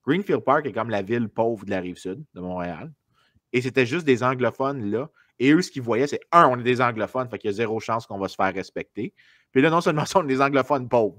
Speaker 2: Greenfield Park est comme la ville pauvre de la Rive-Sud de Montréal. Et c'était juste des anglophones là. Et eux, ce qu'ils voyaient, c'est on est des anglophones, fait qu'il y a 0 chance qu'on va se faire respecter. Puis là, non seulement ça, on est des anglophones pauvres.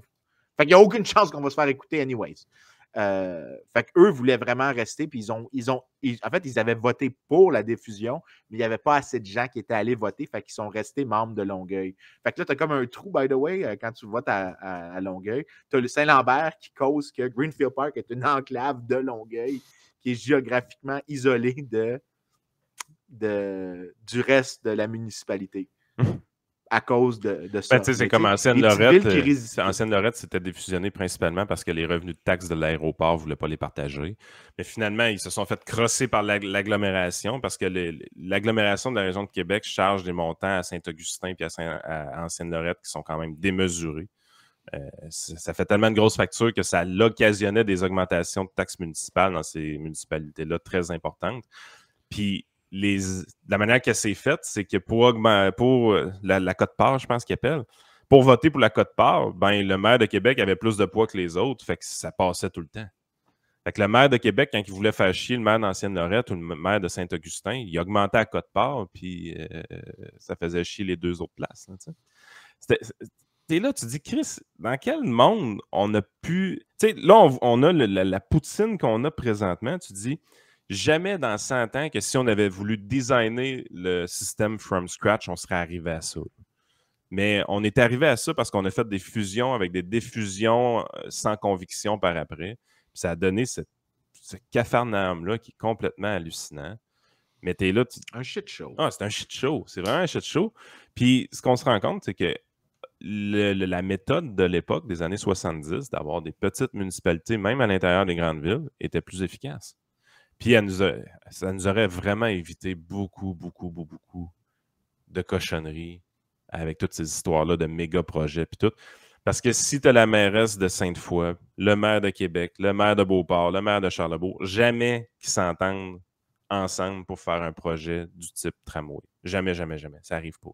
Speaker 2: Fait qu'il n'y a aucune chance qu'on va se faire écouter anyways. Fait qu'eux voulaient vraiment rester, puis en fait, ils avaient voté pour la diffusion, mais il n'y avait pas assez de gens qui étaient allés voter, fait qu'ils sont restés membres de Longueuil. Fait que là, tu as comme un trou, by the way, quand tu votes à Longueuil. Tu as le Saint-Lambert qui cause que Greenfield Park est une enclave de Longueuil qui est géographiquement isolée du reste de la municipalité. À cause de ça.
Speaker 1: C'est comme Ancienne-Lorette. Ancienne-Lorette, c'était défusionné principalement parce que les revenus de taxes de l'aéroport ne voulaient pas les partager. Mais finalement, ils se sont fait crosser par l'agglomération parce que l'agglomération de la région de Québec charge des montants à Saint-Augustin et à Ancienne-Lorette qui sont quand même démesurés. Ça fait tellement de grosses factures que ça occasionnait des augmentations de taxes municipales dans ces municipalités-là très importantes. Puis, la manière que c'est fait, c'est que pour la quote-part, je pense qu'il appelle, pour voter pour la quote-part, ben, le maire de Québec avait plus de poids que les autres, fait que ça passait tout le temps. Fait que le maire de Québec, quand il voulait faire chier le maire d'Ancienne-Lorette ou le maire de Saint-Augustin, il augmentait la quote-part, puis ça faisait chier les deux autres places. T'es là, tu dis, Chris, dans quel monde on a pu... Tu sais, là, on a la poutine qu'on a présentement, tu dis, jamais dans 100 ans que si on avait voulu designer le système from scratch, on serait arrivé à ça. Mais on est arrivé à ça parce qu'on a fait des fusions avec des diffusions sans conviction par après. Puis ça a donné ce cafarnaum-là qui est complètement hallucinant. Mais t'es là...
Speaker 2: Un shit show.
Speaker 1: Ah, c'est un shit show. C'est vraiment un shit show. Puis ce qu'on se rend compte, c'est que la méthode de l'époque, des années 70, d'avoir des petites municipalités, même à l'intérieur des grandes villes, était plus efficace. Puis ça nous aurait vraiment évité beaucoup de cochonneries avec toutes ces histoires-là de méga projets puis tout. Parce que si tu as la mairesse de Sainte-Foy, le maire de Québec, le maire de Beauport, le maire de Charlebourg, jamais qu'ils s'entendent ensemble pour faire un projet du type tramway. Jamais. Ça n'arrive pas.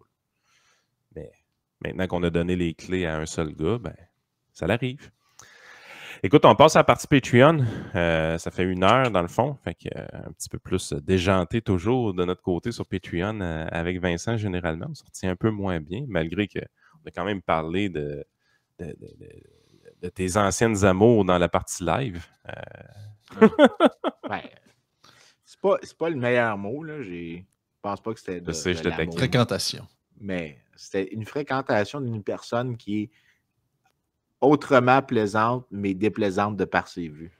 Speaker 1: Mais maintenant qu'on a donné les clés à un seul gars, ben, ça l'arrive. Écoute, on passe à la partie Patreon. Ça fait 1 heure dans le fond. Fait que, un petit peu plus déjanté toujours de notre côté sur Patreon avec Vincent généralement. On sortit un peu moins bien, malgré qu'on a quand même parlé de tes anciennes amours dans la partie live.
Speaker 2: Ouais. C'est pas le meilleur mot, là. Je pense pas que c'était de l'amour.
Speaker 3: Fréquentation.
Speaker 2: Mais c'était une fréquentation d'une personne qui est autrement plaisante, mais déplaisante de par ses vues.